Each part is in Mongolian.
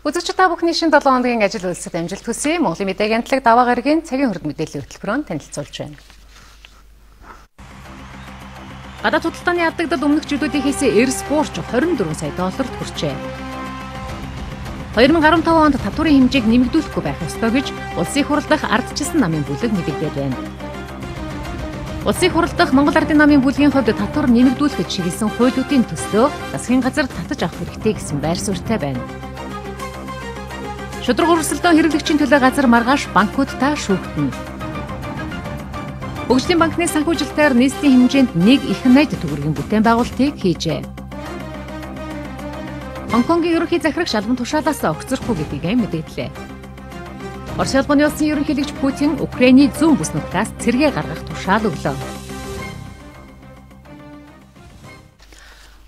Үзэгч та бүхний шинэ 7 хоногийн ажил үйлсэд амжилт хүсье. Монголын мэдээ агентлаг даваа гарагийн цагийн хурд мэдээллийн хөтөлбөрөөр танилцуулж байна. Гадаад худалдааны алдагдал өмнөх жилүүдийн хийсэн эрс буурч 24 сая долларт хүрчээ. 2015 онд татварын хэмжээг нэмэгдүүлэхгүй байх ёстой гэж Улсын их хурл дахь ардчилсан намын бүлэг мэдэгдээд байна. Улсын их хурл дахь Монгол Ардын намын бүлгийн хувьд татвар нэмэгдүүлэхэд чиглэсэн хуулиудын төслөө засгийн газар татаж авах хэрэгтэй гэсэн байр суурьтай байна. Шударга өрсөлдөөн хэрэглэгчийн төлөө газар маргааш банкудтай шүүгтэнэ. Хөгжлийн банкны санхүүжилтээр нийслэлийн хэмжээнд 1 их найд төгрөгийн бүтээн байгуулалтыг хийжээ. Хонконгийн ерөнхий захирагч албан тушаалаас огцорхгүй гэдгийг мэдээллээ. Орос улсын улсын ерөнхийлөгч Путин Украиний зүүн бүс нутгаас цэргээ гаргах тушаал өглөө.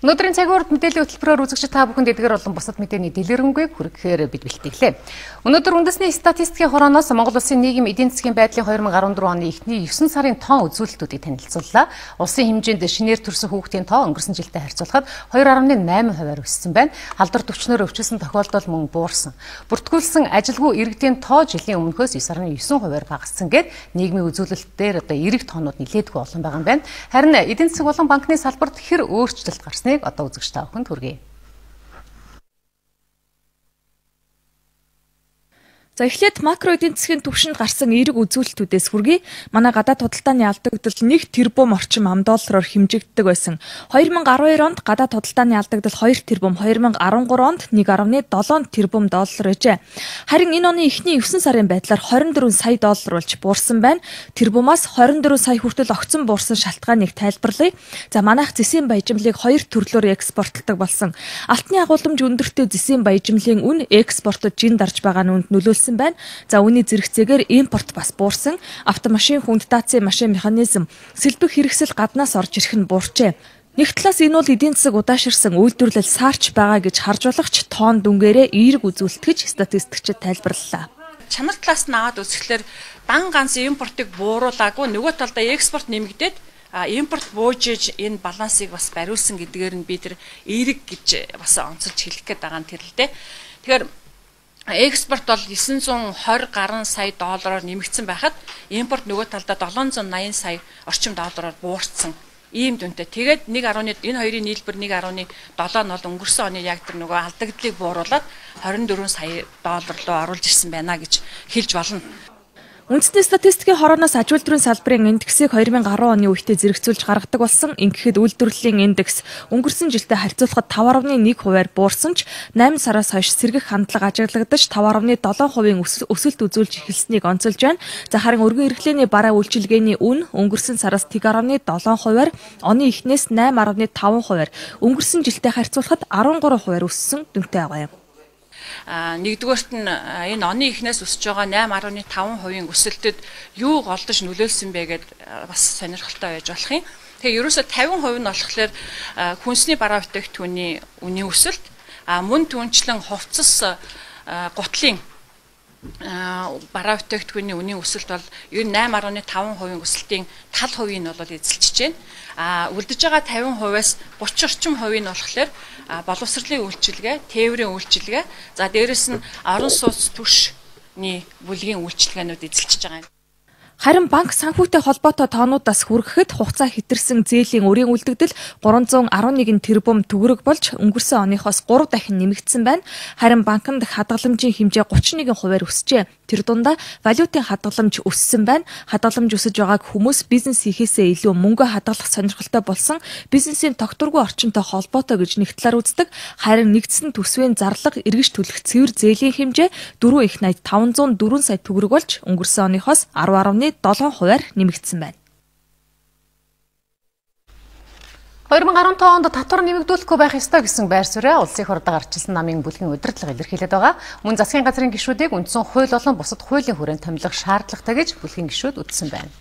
Өнөөдрийн цагийн хурд мэдээллийн хөтөлбөрөөр үзэгч та бүхэнд эдгээр болон бусад мэдээний дэлгэрэнгүй хүргэхээр бид бэлтгэлээ. Өнөөдөр үндэсний статистикийн хорооноос Монгол Улсын нийгэм эдийн засгийн байдлын 2014 оны эхний 9 сарын тоон үзүүлэлтүүдийг танилцууллаа. Улсын хэмжээнд шинээр төрсөн хүүхдийн тоо өнгөрсөн жилдээ харьцуулахад 2.8% өссөн байна. Халдвар төвчнөр өвчлсөн тохиолдол мөн буурсан. Бүртгүүлсэн ажилгүй иргэдийн тоо жилийн өмнөхөөс 9.9% багассан гэд нийгмийн үзүүлэлтээр эрэг тоонууд нэлээдгүй олон байгаа юм байна. Харин эдийн засаг болон банкны салбарт хэр өөрчлөлт гарсан одоо үзэгч та бүхэнд хүргэе. За эхлээд макро эдийн засгийн түвшинд гарсан эерэг үзүүлэлтүүдээс хүргэе. Манай гадаад худалдааны алдагдал 1 тэрбум орчим $, хэмжигддэг байсан. 2012 онд гадаад худалдааны алдагдал 2 тэрбум, 2013 онд 1.7 тэрбум $. Байжээ. Харин энэ оны эхний 9 сарын байдлаар 24 сая $, болж буурсан байна. Тэрбумаас 24 сая хүртэл огцон буурсан шалтгааныг тайлбарлая. За манайх зэсийн баяжмлыг 2 төрлөөр экспортлдог болсон. Алтны агуулмж өндөртэй зэсийн баяжмлын үн экспортод жин дарж байгаа нь үнд нөлөөлсөн байна. За үүний зэрэгцээгээр импорт бас буурсан. Автомашин хүнд даацын машин механизм сэлбэх хэрэгсэл гаднаас орж ирэх нь буурчээ. Нэг талаас энэ бол эдийн засаг удааширсан үйлдвэрлэл саарч байгаа гэж харж болохч тоон дүнгээрээ эерэг үзүүлэлт гэж статистикчид тайлбарлалаа. Чанар талаас нь аваад үзэхлээр дан ганц импортыг бууруулаагүй нөгөө талдаа экспорт нэмэгдээд импорт буужиж энэ балансыг бас бариулсан гэдгээр нь бид эерэг гэж бас онцолж хэлэх гээд байгаа нь тэр л дээ. Тэгэхээр экспорт бол 920 гаруй сая $-оор нэмэгдсэн байхад импорт нөгөө талдаа 780 сая орчим $-оор буурсан. Ийм дүнтэй. Тэгээд энэ хоёрын нийлбэр 1.7 нь бол өнгөрсөн оны яг тэр нөгөө алдагдлыг бууруулад 24 сая $-руу оруулж ирсэн байна гэж хэлж болно. Үндэсний статистикийн хорооноос аж үйлдвэрийн салбарын индексийг 2010 оны үедээ зэрэгцүүлж гаргадаг болсон. Ингэхэд үйлдвэрлэлийн индекс өнгөрсөн жилдээ харьцуулахад 5.1% буурсан ч 8 сараас хойш сэргэх хандлага ажиглагдаж 5.7% өсөлт үзүүлж эхэлснийг онцолж байна. За харин өргөн эрхлээний бараа үйлчилгээний үн өнгөрсөн сараас 1.7%-аар оны эхнээс 8.5%-аар өнгөрсөн жилдээ харьцуулахад 13% өссөн дүнтэй байгаа юм. Нэгдүгээрт нь энэ оны эхнээс өсөж байгаа 8.5% өсөлтөд юу голдож нөлөөлсөн бэ гэдээ бас сонирхолтой байж болох юм. Тэгээ ерөөсө 50% нь болохоор хүнсний бараа бүтээгдэхүүний үнийн өсөлт, мөн түнчлэн хувцас гутлын бараа бүтээгдэхүүний үнийн өсөлт бол ер нь 8.5% өсөлтийн тал хувийг нь бол эзэлж байна. Үлдэж байгаа 50%-аас 30 орчим хувийг нь болохоор боловсролын үйлчилгээ, тээврийн үйлчилгээ, за дээрэс нь орон сууц түвшний бүлгийн үйлчилгээнүүд эзэлж байгаа юм. Харин банк санхүүтэй холбоотой тоонуудаас хүргэхэд хугацаа хэтэрсэн зээлийн өрийн үлдэгдэл 311 тэрбум төгрөг болж өнгөрсөн оныхоос 3 дахин нэмэгдсэн байна. Харин банкнд хадгаламжийн хэмжээ 31%-аар өсжээ. Тэр дундаа валютын хадгаламж өссөн байна. Хадгаламж өсөж байгааг хүмүүс бизнес хийхээсээ илүү мөнгө хадгалах сонирхолтой болсон бизнесийн тогтворгүй орчинтой холбоотой гэж нэг талаар үздэг. Харин нэгдсэн төсвийн зарлага эргэж төлөх цэвэр зээлийн хэмжээ 4 их найд 504 сая төгрөг болж өнгөрсөн оныхоос 10.7%-аар нэмэгдсэн байна. 2015 онд татвар нэмэгдүүлэхгүй байх ёстой гэсэн байр суурь улсын их хурлаар арчилсан намын бүлгийн удирдлага илэрхийлээд байгаа. Мөн засгийн газрын гишүүдийг үндсэн хууль болон бусад хуулийн хүрээнд томилох шаардлагатай гэж бүлгийн гишүүд үзсэн байна.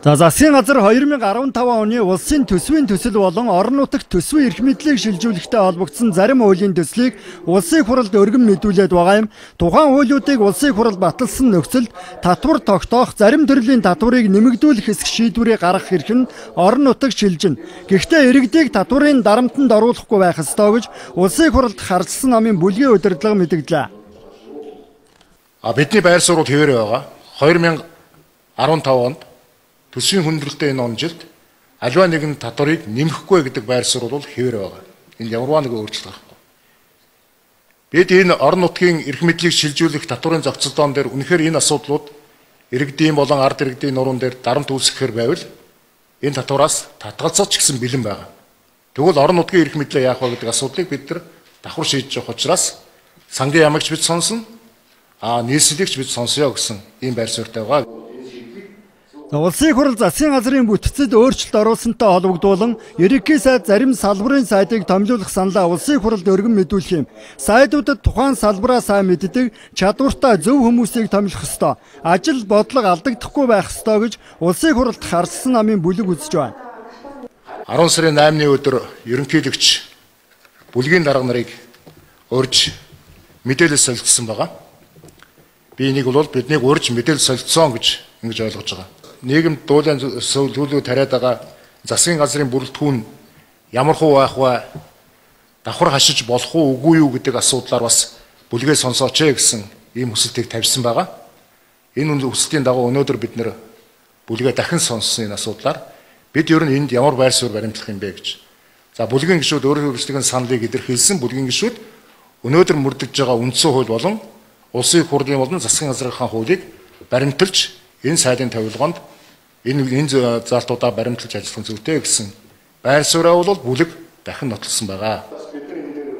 За засгийн газар 2015 оны улсын төсвийн төсөл болон орон нутагт төсвийн эрх мэдлийг шилжүүлэхтэй холбогдсон зарим хуулийн төслийг улсын хурлд өргөн мэдүүлээд байгаа юм. Тухайн хуулиудыг улсын хурал баталсан нөхцөлд татвар тогтоох, зарим төрлийн татварыг нэмэгдүүлэх хэсэг шийдвэрийг гаргах эрх нь орон нутагт шилжинэ. Гэхдээ иргэдийг татварын дарамтанд оруулахгүй байх ёстой гэж улсын хуралд харилцсан намын бүлгийн удирдлага мэдгдлээ. Бидний байр суурь хэвээр байгаа. 2015 онд төсвийн хүндрэлтэй энэ он жилд аливаа нэгэн татварыг нэмэхгүй гэдэг байр суурь бол хэвээр байгаа. Энд ямарваа нэг өөрчлөлт гарахгүй. Бид энэ орон нутгийн эрх мэдлийг шилжүүлэх татварын зохицолтон дээр үнэхээр энэ асуудлууд иргэдийн болон ард иргэдийн нуруунд дээр дарамт үүсгэхээр байвал энэ татвараас татгалзах ч гэсэн бэлэн байгаа. Тэгвэл орон нутгийн эрх мэдлээ яах вэ гэдэг асуудлыг бид нар давхар шийдэж явах учраас сангийн ямагч бид сонсон, нийслэлийгч бид сонсоё гэсэн ийм байр суурьтай байгаа. Улсын хурал засгийн газрын бүтцэд өөрчлөлт оруулсантай холбогдуулан ерөнхий сайд зарим салбарын сайдыг томилуулах саналаа улсын хуралд өргөн мэдүүлэх юм. Сайдуудад тухайн салбараа сайн мэддэг, чадвартай зөв хүмүүсийг томилох ёстой. Ажил бодлого алдагдахгүй байх ёстой гэж улсын хуралд харилцсан намын бүлэг үзэж байна. 10 сарын 8-ны өдөр ерөнхийлөгч бүлгийн дарга нарыг урьж мэдээлэл солилцсон байгаа. Би энийг бол биднийг урьж мэдээлэл солилцсон гэж ингэж ойлгож байгаа. Нийгэмд дуулан төлөв тариад байгаа засгийн газрын бүрэлдэхүүн ямар хуу байх вэ? Давхар хашиж болох уу үгүй юу гэдэг асуудлаар бас бүлгээ сонсооч гэсэн ийм хүсэлтийг тавьсан байгаа. Энэ хүсэлтийн дагуу өнөөдөр бид нэр бүлгээ дахин сонссон энэ асуудлаар бид ер нь энд ямар байр суурь баримтлах юм бэ гэж. За бүлгийн гишүүд өөрийнхөө саналыг илэрхийлсэн. Бүлгийн гишүүд өнөөдөр мөрдөж байгаа үндсэн хууль болон улсын хурлын болон засгийн газрынхаа хуулийг баримталж энэ сайдын тавилгоонд энэ залтуудаа баримтлаж ажиллах зүйтэй гэсэн байр сууриа бол бүлэг дахин нотолсон байгаа.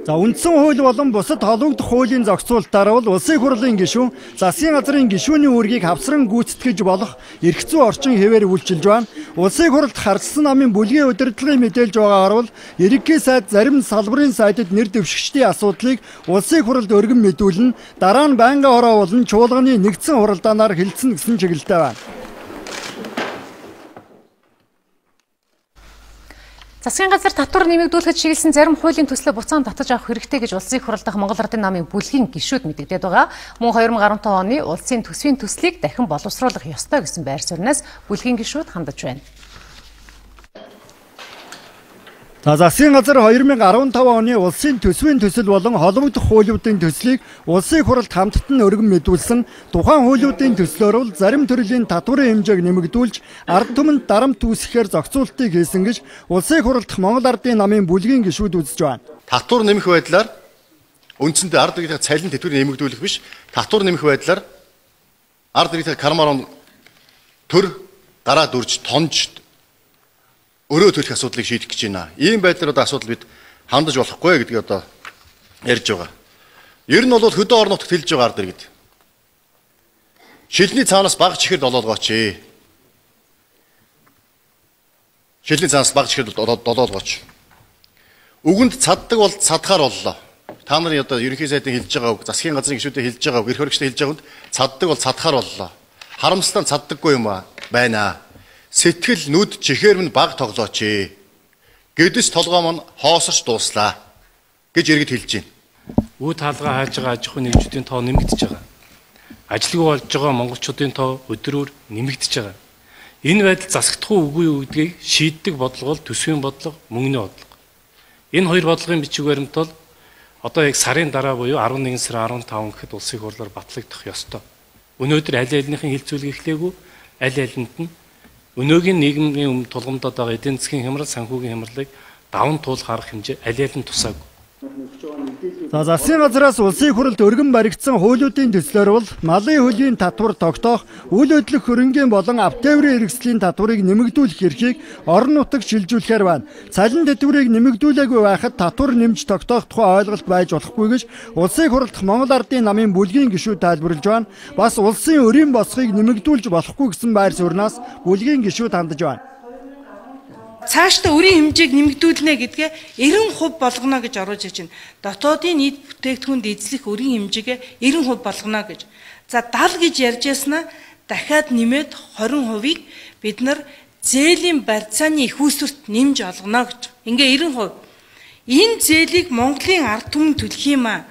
За үндсэн хууль болон бусад холбогдох хуулийн зохицуулалтаар бол улсын хурлын гишүүн засгийн газрын гишүүний үүргийг хавсран гүйцэтгэж болох эрх зүйн орчин хэвээр үйлчилж байна. Улсын хуралд харилцсан намын бүлгийн удирдлагын мэдээлж байгаагаар бол ерөнхий сайд зарим салбарын сайдад нэр дэвшигчдийн асуудлыг улсын хуралд өргөн мэдүүлнэ. Дараа нь байнгын хороо болон чуулганы нэгдсэн хуралдаанаар хэлэлцэн гэсэн чиглэлтэй байна. Засгийн газар татвар нэмэгдүүлэхэд чиглэсэн зарим хуулийн төслөө буцаан татаж авах хэрэгтэй гэж улсын хурал дахь Монгол Ардын намын бүлгийн гишүүд мэдэгдээд байгаа. Мөн 2015 оны улсын төсвийн төслийг дахин боловсруулах ёстой гэсэн байр сууриас бүлгийн гишүүд хандаж байна. Засгийн газар 2015 оны улсын төсвийн төсөл болон холбогдох хуулиудын төслийг улсын хуралд хамтд нь өргөн мэдүүлсэн. Тухайн хуулиудын төслөөр бол зарим төрлийн татварын хэмжээг нэмэгдүүлж ард түмэнд дарамт үүсгэхээр зохицуултыг хийсэн гэж улсын хуралд Монгол Ардын намын бүлгийн гишүүд үзэж байна. Татвар нэмэх байдлаар үндсэндээ ард иргэдийн цалин тэтгэврийг нэмэгдүүлэх биш, татвар нэмэх байдлаар ард иргэдийн кармарон төр гараа дүрж тонж өрөө төлөх асуудлыг шийдэх гэж байна. Ийм байдлаар одоо асуудал бид хандаж болохгүй гэдгийг одоо ярьж байгаа. Ер нь бол хөдөө орон нутагт хэлж байгаа ард иргэд. Шилний цаанаас баг чихэр долоолгооч. Шилний цаанаас баг чихэр долоолгооч. Үгэнд цаддаг бол цадхаар боллоо. Та нарын одоо ерөнхий сайдын хэлж байгаа үг, засгийн газрын гишүүдийн хэлж байгаа үг, эрх хөрөгчдийн хэлж байгаа үнд цаддаг бол цадхаар боллоо. Харамсалтай цаддаггүй юм байна. Сэтгэл нүд чихээр минь баг тоглооч. Гэдэс толгой маань хоосорч дууслаа гэж иргэд хэлж байна. Үе таалгаа хааж байгаа аж ахуйн нэгжүүдийн тоо нэмэгдэж байгаа. Ажилгүй болж байгаа монголчуудын тоо өдрөөр нэмэгдэж байгаа. Энэ байдал засагдах үгүй юу гэдгийг шийддэг бодлого бол төсвийн бодлого, мөнгөний бодлого. Энэ хоёр бодлогын бичиг баримт бол одоо яг сарын дараа буюу 11 сарын 15 гэхэд улсын хурлаар батлагдах ёстой. Өнөөдөр аль альнийхэн хилцүүлэг эхлэегүй, аль альнд нь өнөөгийн нийгмийн тулгамдаад байгаа эдийн засгийн хямрал, санхүүгийн хямралыг даван туулах арга хэмжээ аль аль нь тусаагүй. Засгийн газраас улсын хуралд өргөн баригдсан хуулиудын төслөөр бол малын хөлийн татвар тогтоох, үйл хөдлөх хөрөнгийн болон автоэврийн хэрэгслийн татварыг нэмэгдүүлэх эрхийг орон нутагт шилжүүлэхээр байна. Цалин тэтгэврийг нэмэгдүүлээгүй байхад татвар нэмж тогтоох тухай ойлголт байж болохгүй гэж улсын хуралд Монгол Ардын намын бүлгийн гишүүд тайлбарлаж байна. Бас улсын өрийн босхийг нэмэгдүүлж болохгүй гэсэн байр сууриас бүлгийн гишүүд хандаж байна. Цаашдаа өрийн хэмжээг нэмэгдүүлнэ гэдгээ 90% болгоно гэж оруулж иж байна. Дотоодын нийт бүтээгдэхүүнд эзлэх өрийн хэмжээгээ 90% болгоно гэж. За 70 гэж ярьж яснаа дахиад нэмээд 20%-ийг бид нар зээлийн барьцааны их үүсвэрт нэмж олгоно гэж. Ингээ 90%. Энэ зээлийг Монголын ард түмэн төлөх юм аа.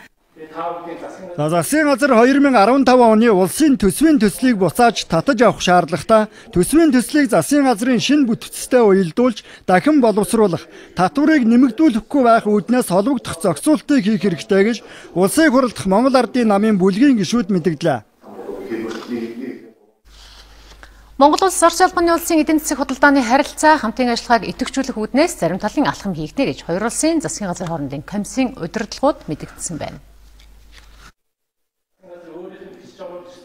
Засгийн газар 2015 оны улсын төсвийн төслийг буцааж татаж авах шаардлагатай төсвийн төслийг засгийн газрын шинэ бүтцтэй уялдуулж дахин боловсруулах, татварыг нэмэгдүүлэхгүй байх үүднээс холбогдох зохицуултыг хийх хэрэгтэй гэж улсыг хурлдах Монгол Ардын намын бүлгийн гишүүд мэдгдлээ. Монгол улс Орос улбаны улсын эдийн засаг худалдааны харилцаа хамтын ажиллагааг идэвхжүүлэх үүднээс зарим талын алхам хийгдэнэ гэж хоёр улсын засгийн газар хоорондын комиссийн удирдлагууд мэдгдсэн байна.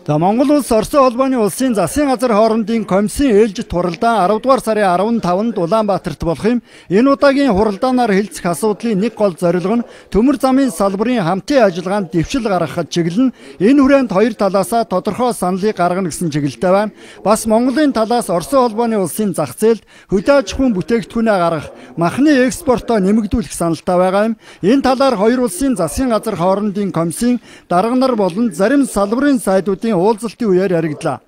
Монгол улс Орос улбаны улсын засгийн газар хоорондын комиссийн ээлжид хуралдаан 10 дугаар сарын 15-нд Улаанбаатарт болох юм. Энэ удаагийн хуралдаанаар хэлцэх асуудлын нэг гол зорилго нь төмөр замын салбарын хамтын ажиллагаанд дэвшил гаргахад чиглэн энэ хүрээнд хоёр талаасаа тодорхой саналыг гаргана гэсэн чиглэлтэй байна. Бас Монголын талаас Орос улбаны улсын зах зээлд хөдөө аж ахуйн бүтээгдэхүүнээ гаргах, махны экспортоо нэмэгдүүлэх саналтай байгаа юм. Энэ талаар хоёр улсын засгийн газар хоорондын комиссийн дарга нар болон зарим салбарын сайдуудын уулзалтын үеэр яригдлаа.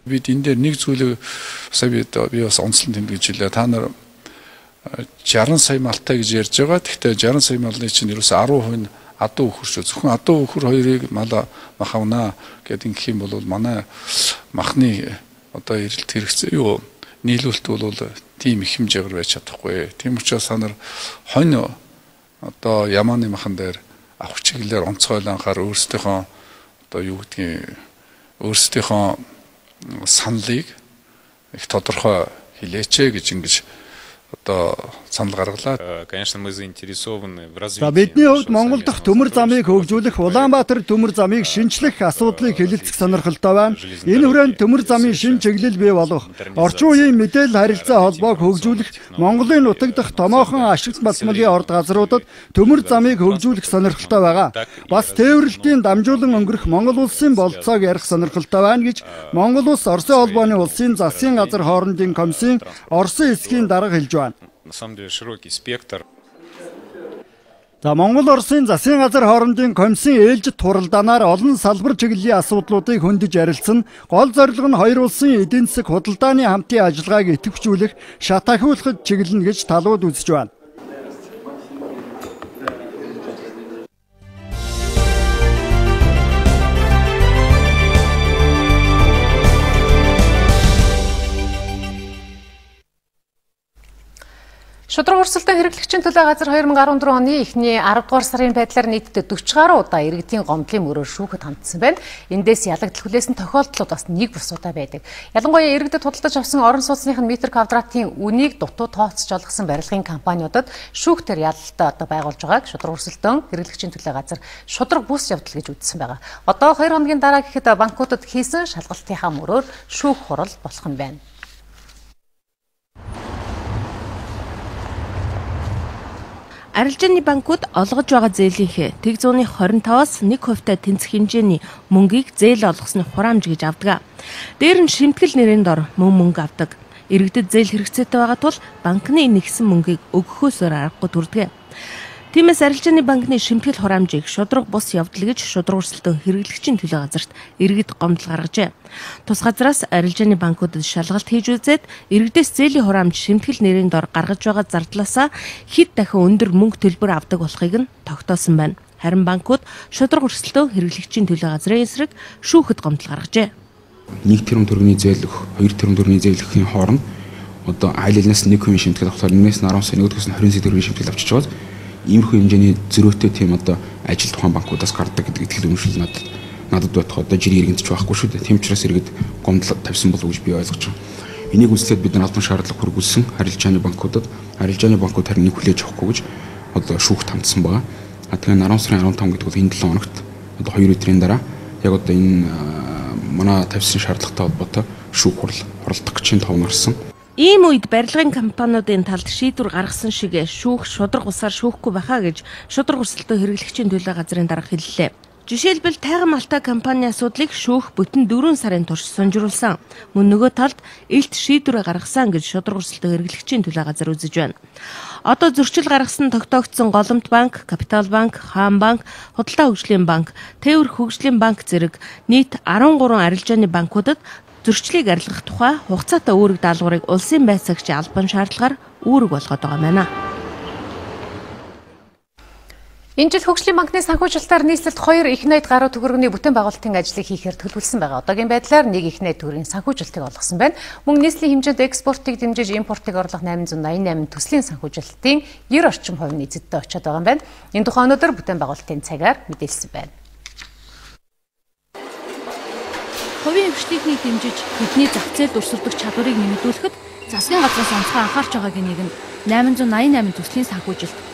Бид энэ дээр нэг зүйлийг сая би бас онцлон тэмдэглэж хэлээ. Та нар 60 сая малтай гэж ярьж байгаа. Гэхдээ 60 сая малны чинь ерөөсө 10% нь адуу өхөр шүү. Зөвхөн адуу өхөр хоёрыг мах авнаа гэдэг ингэх юм бол манай махны одоо эрэлт хэрэгцээ юу нийлүүлэлт бол тийм их хэмжээгээр байж чадахгүй. Тийм учраас та нар хонь одоо ямааны махан дээр авах чиглэлээр онцгойлон анхаар өөрсдийнхөө одоо юу гэдгийг өөрсдийнхөө саналыг их тодорхой хэлээч гэж ингэж одоо санал гаргалаа. Конечно, мы заинтересованы в развитии. Бидний хувьд Монгол дахь төмөр замыг хөгжүүлэх, Улаанбаатар төмөр замыг шинчлэх асуудлыг хэлэлцэх сонирхолтой байна. Энэ хүрээнд төмөр замын шинэ чиглэл бий болгох, орчин үеийн мэдээлэл харилцаа холбоог хөгжүүлэх, Монголын нутаг дахь томоохон ашигт басмалын орд газруудад төмөр замыг хөгжүүлэх сонирхолтой байгаа. Бас тээвэрлэлтийн дамжуулан өнгөрөх Монгол улсын болцоог ярих сонирхолтой байна гэж Монгол улс Орос улбаны улсын засгийн газар хоорондын комиссийн Оросын эсхийн дарга хэлж байна. На самом деле широкий спектр. Монгол Оросын засгийн газар хоорондын комиссийн ээлжид хуралдаанаар олон салбар чиглэлийн асуудлуудыг хөндөж ярилцсан. Гол зорилго нь хоёр улсын эдийн засаг худалдааны хамтын ажиллагааг идэвхжүүлэх, шат ахиулахад чиглэнэ гэж талууд үзэж байна. Шудраг өрсөлдөөн хэрэглэгчийн төлөө газар 2014 оны эхний 10 дугаар сарын байдлаар нийтдээ 40 гаруй удаа иргэдийн гомдлын мөрөөр шүүхэд хандсан байна. Эндээс ялагдал хүлээсэн тохиолдлууд бас нэг бусудаа байдаг. Ялангуяа иргэдэд худалдаж авсан орон сууцных нь метр квадратын үнийг дутуу тооцож олгосон барилгын компаниудад шүүхтэр ялалтаа одоо байгуулж байгааг шудраг өрсөлдөөн хэрэглэгчийн төлөө газар шудраг бус явдал гэж үзсэн байгаа. Одоо 2 хоногийн дараа гэхэд банкудад хийсэн шалгалтынхаа мөрөөр шүүх хурал болох юм байна. Арилжааны банкуд олгож байгаа зээлийнхээ тэг 125-аас 1% тэнцэх хэмжээний мөнгийг зээл олгосны хураамж гэж авдаг. Дээр нь шимтгэл нэрийн дор мөнгө авдаг. Иргэдэд зээл хэрэгцээтэй байгаа тул банкны нэгсэн мөнгийг өгөхөөсөөр аргагүй төрдөг. Тиймээс арилжааны банкны шимтгэл хураамжийг шудраг бус явдал гэж шудраг өрсөлдөөн хэрэглэгчийн төлөө газарт иргэд гомдол гаргажээ. Тус газраас арилжааны банкудад шалгалт хийж үзээд иргэдээс зээлийн хураамж шимтгэл нэрийн дор гаргаж байгаа зардлаасаа хэд дахин өндөр мөнгө төлбөр авдаг болохыг нь тогтоосон байна. Харин банкуд шудраг өрсөлдөөн хэрэглэгчийн төлөө газрын эсрэг шүүхэд гомдол гаргажээ. 1 тэрбум төгрөгийн зээл өгөх, 2 тэрбум төгрөгийн зээл өгөхийн хооронд одоо аль алинаас 1% шимтгэл авахлаар нэгнээс нь 10 сая, нөгөөдгөөс нь 20 сая төгрөгийн шимтгэл авчиж байгаа. Иймэрхүү хэмжээний зөрөөтэй тийм одоо ажил тухайн банкудаас гардаг гэдэг итгэл үнэмшил надад бодох одоо жирийн иргэнтч байхгүй шүү дээ. Тийм учраас иргэд гомдол тавьсан болов уу гэж би ойлгож байна. Энийг үзлээд бид нар албан шаардлага хүргүүлсэн арилжааны банкудад арилжааны банкуд харин нэг хүлээж авахгүй гэж одоо шүүхт хандсан байгаа. Тэгэхээр 10 сарын 15 гэдэг бол энэ 7 хоногт одоо 2 өдрийн дараа яг одоо энэ манай тавьсан шаардлагатай холбоотой шүүх хурал оролдох гэж тав нарсан. Ийм үед барилгын компаниудын талд шийдвэр гаргасан шиг шүүх шудраг усаар шүүхгүй байхаа гэж шудраг өрсөлдөөн хэрэглэгчийн төлөө газрын дарга хэллээ. Жишээлбэл Тайган Малтай компани асуудлыг шүүх бүтэн 4 сарын турш сонжруулсан. Мөн нөгөө талд илт шийдвэр гаргасан гэж шударга өрсөлдөө эргэлэгчийн төлөө газар үзэж байна. Одоо зөрчил гаргасан тогтоогдсон Голомт банк, Капитал банк, Хаан банк, Худалдаа хөгжлийн банк, Тээвэр хөгжлийн банк зэрэг нийт 13 арилжааны банкудад зөрчлийг арилгах тухай хугацаатай үүрэг даалгаврыг улсын байцаагчийн албан шаардлагаар үүрэг болгоод байгаа юм байна. Энэ жил хөгжлийн банкны санхүүжилтээр нийслэлд 2 их найд гаруй төгрөгийн бүтээн байгуулалтын ажлыг хийхээр төлөвлөсөн байгаа. Одоогийн байдлаар 1 их найд төгрөгийн санхүүжилтийг олгосон байна. Мөн нийслэлийн хэмжээнд экспортыг дэмжиж импортыг орлох 888 төслийн санхүүжилтийн 90 орчим хувь нийцэдтэй очиод байгаа юм байна. Энэ тухай өнөөдөр бүтээн байгуулалтын цагаар мэдээлсэн байна. Хувийн хөгжлийг дэмжиж бидний зах зээлд өрсөлдөх чадварыг нэмэгдүүлэхэд засгийн газраас онцгой анхаарч байгаагийн нэг нь 888 төслийн санхүүжилт.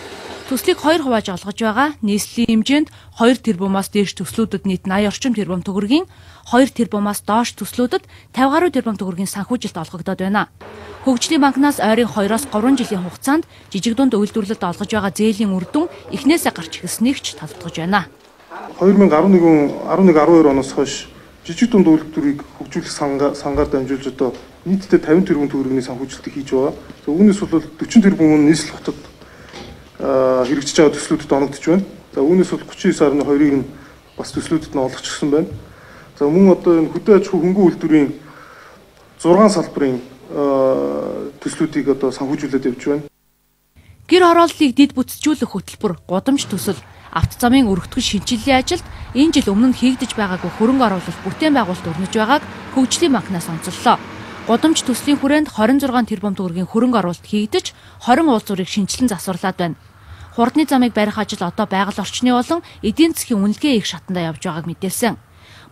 Төслийг 2 хувааж олгож байгаа. Нийслэлийн хэмжээнд 2 тэрбумаас дээш төслүүдэд нийт 80 орчим тэрбум төгрөгийн, 2 тэрбумаас доош төслүүдэд 50 гаруй тэрбум төгрөгийн санхүүжилт олгогдоод байна. Хөгжлийн банкнаас ойрын 2-3 жилийн хугацаанд жижиг дунд үйлдвэрлэлд олгож байгаа зээлийн үр дүн эхнээсээ гарч ирснийг ч талдгаж байна. 2011-12 оноос хойш жижиг дунд үйлдвэрийг хөгжүүлэх сангаар дамжуулж одоо нийтдээ 50 тэрбум төгрөгийн санхүүжилтийг хийж байгаа. Үүнээс бол 40 тэрбум нь нийслэл хотод хэрэгжиж байгаа төслүүдэд оногдож байна. За үүнээс бол 39.2-ыг нь бас төслүүдэд нь олгочихсон байна. За мөн одоо энэ хөдөө аж ахуй хөнгөн үйлдвэрийн 6 салбарын төслүүдийг одоо санхүүжүүлээд явж байна. Гэр хорооллыг дэд бүтцжүүлэх хөтөлбөр, гудамж төсөл, авто замын өргөтгөл шинжилгээ ажилд энэ жил өмнө нь хийгдэж байгаагүй хөрөнгө оруулалт бүтээн байгуулалт өрнөж байгааг хөгжлийн банкнаас онцоллоо. Гудамж төслийн хүрээнд 26 тэрбум төгрөгийн хөрөнгө оруулалт хийгдэж 20 уулзуурыг шинжилэн засварлаад байна. Хурдны замыг барих ажил одоо байгаль орчны болон эдийн засгийн үнэлгээ их шатандаа явж байгааг мэдээлсэн.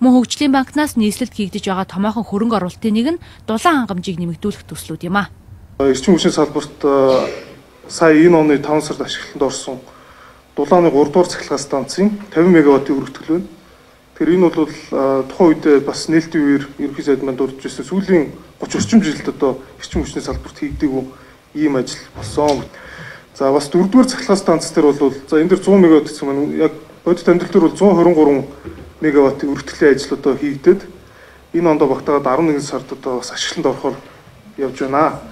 Мөн хөгжлийн банкнаас нийслэлд хийгдэж байгаа томоохон хөрөнгө оруулалтын нэг нь дулаан хангамжийг нэмэгдүүлэх төслүүд юм а. Эрчим хүчний салбарт сая энэ оны 5 сард ашиглалтанд орсон дулааны 3 дугаар цахилгаан станцын 50 мегаваттын өргөтгөл байна. Тэр энэ бол тухайн үед бас нээлтийн үеэр ерөнхий сайд манд дурдж ирсэн сүүлийн 30 орчим жилд одоо эрчим хүчний салбарт хийгдээгүй ийм ажил болсон. За бас 4 дугаар цахилгаан станц дээр бол за энэ дэр 100 мегаватт гэсэн маань яг бодит амьдрал дээр бол 123 мегаваттын өргөтгөлийн ажил одоо хийгдээд энэ ондоо багтаагаад 11 сард одоо бас ашиглалтанд орохоор явж байна.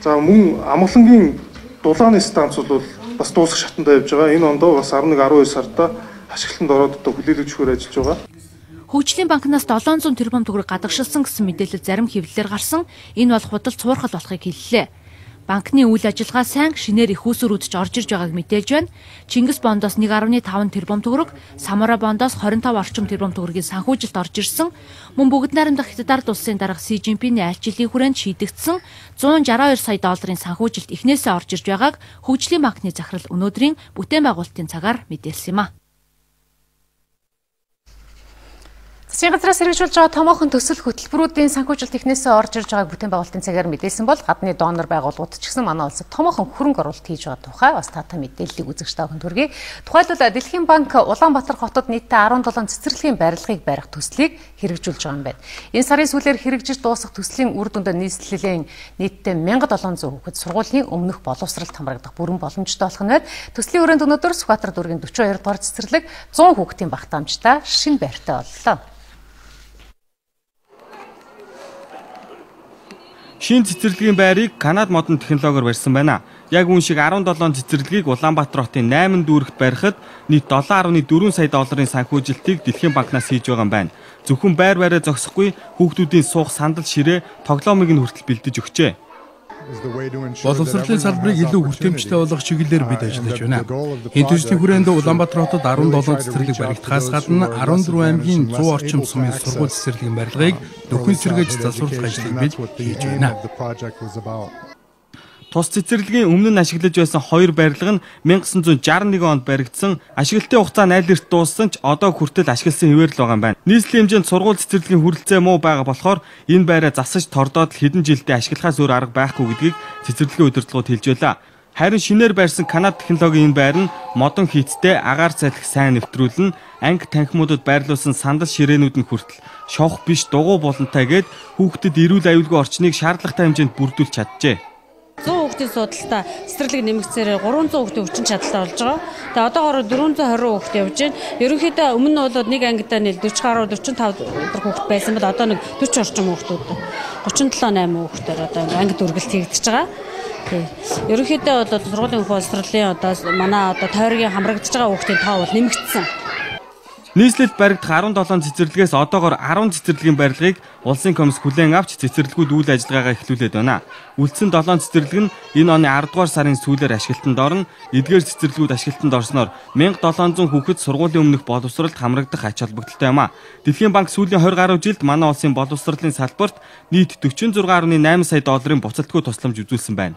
За мөн амгалангийн дулааны станц бол бас дуусах шатандаа явж байгаа. Энэ ондоо бас 11-12 сарда ашиглалтанд ороод одоо хүлээлгэж өгөхөөр ажиллаж байгаа. Хөгжлийн банкнаас 700 тэрбум төгрөг гадагшилсан гэсэн мэдээлэл зарим хэвлэлээр гарсан. Энэ бол худал цуурхал болохыг хэллээ. Банкны үйл ажиллагаа сайн шинээр их үүсвэрүүдж орж ирж байгааг мэдээж байна. Чингис бондоос 1.5 тэрбум төгрөг, Самара бондоос 25 орчим тэрбум төгрөгийн санхүүжилт орж ирсэн. Мөн бүгд найрамдах Хятад улсын дарга Си Жинпиний айлчлалын хүрээнд шийдэгдсэн 162 сая долларын санхүүжилт эхнээсээ орж ирж байгааг хөгжлийн банкны захирал өнөөдрийн бүтээн байгуулалтын цагаар мэдээлсэн юм а. Засгийн газраас хэрэгжүүлж байгаа томоохон төсөл хөтөлбөрүүдийн санхүүжилт технээсээ орж ирж байгааг бүтээн байгуулалтын цагаар мэдээлсэн бол гадны донор байгууллагууд ч гэсэн манай улсад томоохон хөрөнгө оруулалт хийж байгаа тухай бас таатай мэдээллийг үзэгч та бүхэнд хүргэе. Тухайлбал Дэлхийн банк Улаанбаатар хотод нийтдээ 17 цэцэрлэгийн барилгыг барих төслийг хэрэгжүүлж байгаа юм байна. Энэ сарын сүүлээр хэрэгжиж дуусах төслийн үр дүнд нийслэлийн нийтдээ 1700 хүүхэд сургуулийн өмнөх боловсролд хамрагдах бүрэн боломжтой болох нь байна. Төслийн өрөөнд өнөөдөр Сүхбаатар дүүргийн 42 дугаар цэцэрлэг 100 хүүхдийн багтаамжтай шинэ байртай боллоо. Шинэ цэцэрлэгийн байрыг Канад модон технологиор барьсан байна. Яг үүн шиг 17 цэцэрлэгийг Улаанбаатар хотын 8 дүүрэгт барихад нийт 7.4 сая долларын санхүүжилтийг Дэлхийн банкнаас хийж байгаа юм байна. Зөвхөн байр бариа зогсохгүй хүүхдүүдийн суух сандал ширээ тоглоомыг нь хүртэл бэлдэж өгчээ. Боловсролын салбарыг илүү хүртээмжтэй болгох чиглэлээр бид ажиллаж байна. Энэ төслийн хүрээнд Улаанбаатар хотод 17 цэцэрлэг баригдахаас гадна 14 аймгийн 100 орчим сумын сургууль цэцэрлэгийн барилгыг нөхөн сэргээж засварлах ажлыг бид хийж байна. Тус цэцэрлэгийн өмнө нь ашиглаж байсан 2 барилга нь 1961 онд баригдсан. Ашиглалтын хугацаа найлрт дууссан ч одоо хүртэл ашигласан хэвээр л байгаа юм байна. Нийслэлийн хэмжээнд сургууль цэцэрлэгийн хүрэлцээ муу байгаа болохоор энэ байраа засаж тордоод л хэдэн жилдээ ашиглахаас өөр арга байхгүй гэдгийг цэцэрлэгийн удирдлагууд хэлж байлаа. Харин шинээр барьсан Канад технологийн энэ байр нь модон хийцтэй агаар салхи сайн нэвтрүүлэн анги танхимуудад байрлуулсан сандал ширээнүүд нь хүртэл шовх биш дугуй болонтой гээд хүүхдэд эрүүл аюулгүй орчныг шаардлагатай хэмжээнд бүрдүүлж чаджээ. 100 хүүхдийн судалтай цэцэрлэг нэмэгцээр 300 хүүхдийн хүчин чадалтай болж байгаа. Тэгээ одоогоор 420 хүүхэд явж байна. Ерөнхийдөө өмнө нь бол нэг ангидаа нийл 40 гаруй 45 хүүхэд байсан бол одоо нэг 40 орчим хүүхдүүд 37-8 хүүхдээр одоо ангид үргэлт хийгдэж байгаа. Ерөнхийдөө бол сургуулийн боловсролын одоо манай одоо тойргийн хамрагдж байгаа хүүхдийн тоо бол нэмэгдсэн. Нийслэлд баригдах 17 цэцэрлэгээс одоогоор 10 цэцэрлэгийн барилгыг улсын комисс хүлээн авч цэцэрлэгүүд үйл ажиллагаагаа эхлүүлээд байна. Үлдсэн 7 цэцэрлэг нь энэ оны 10 дугаар сарын сүүлээр ашиглалтанд орно. Эдгээр цэцэрлэгүүд ашиглалтанд орсноор 1700 хүүхэд сургуулийн өмнөх боловсролд хамрагдах ач холбогдолтой юм а. Дэлхийн банк сүүлийн 20 гаруй жилд манай улсын боловсролын салбарт нийт 46.8 сая долларын буцалтгүй тусламж үзүүлсэн байна.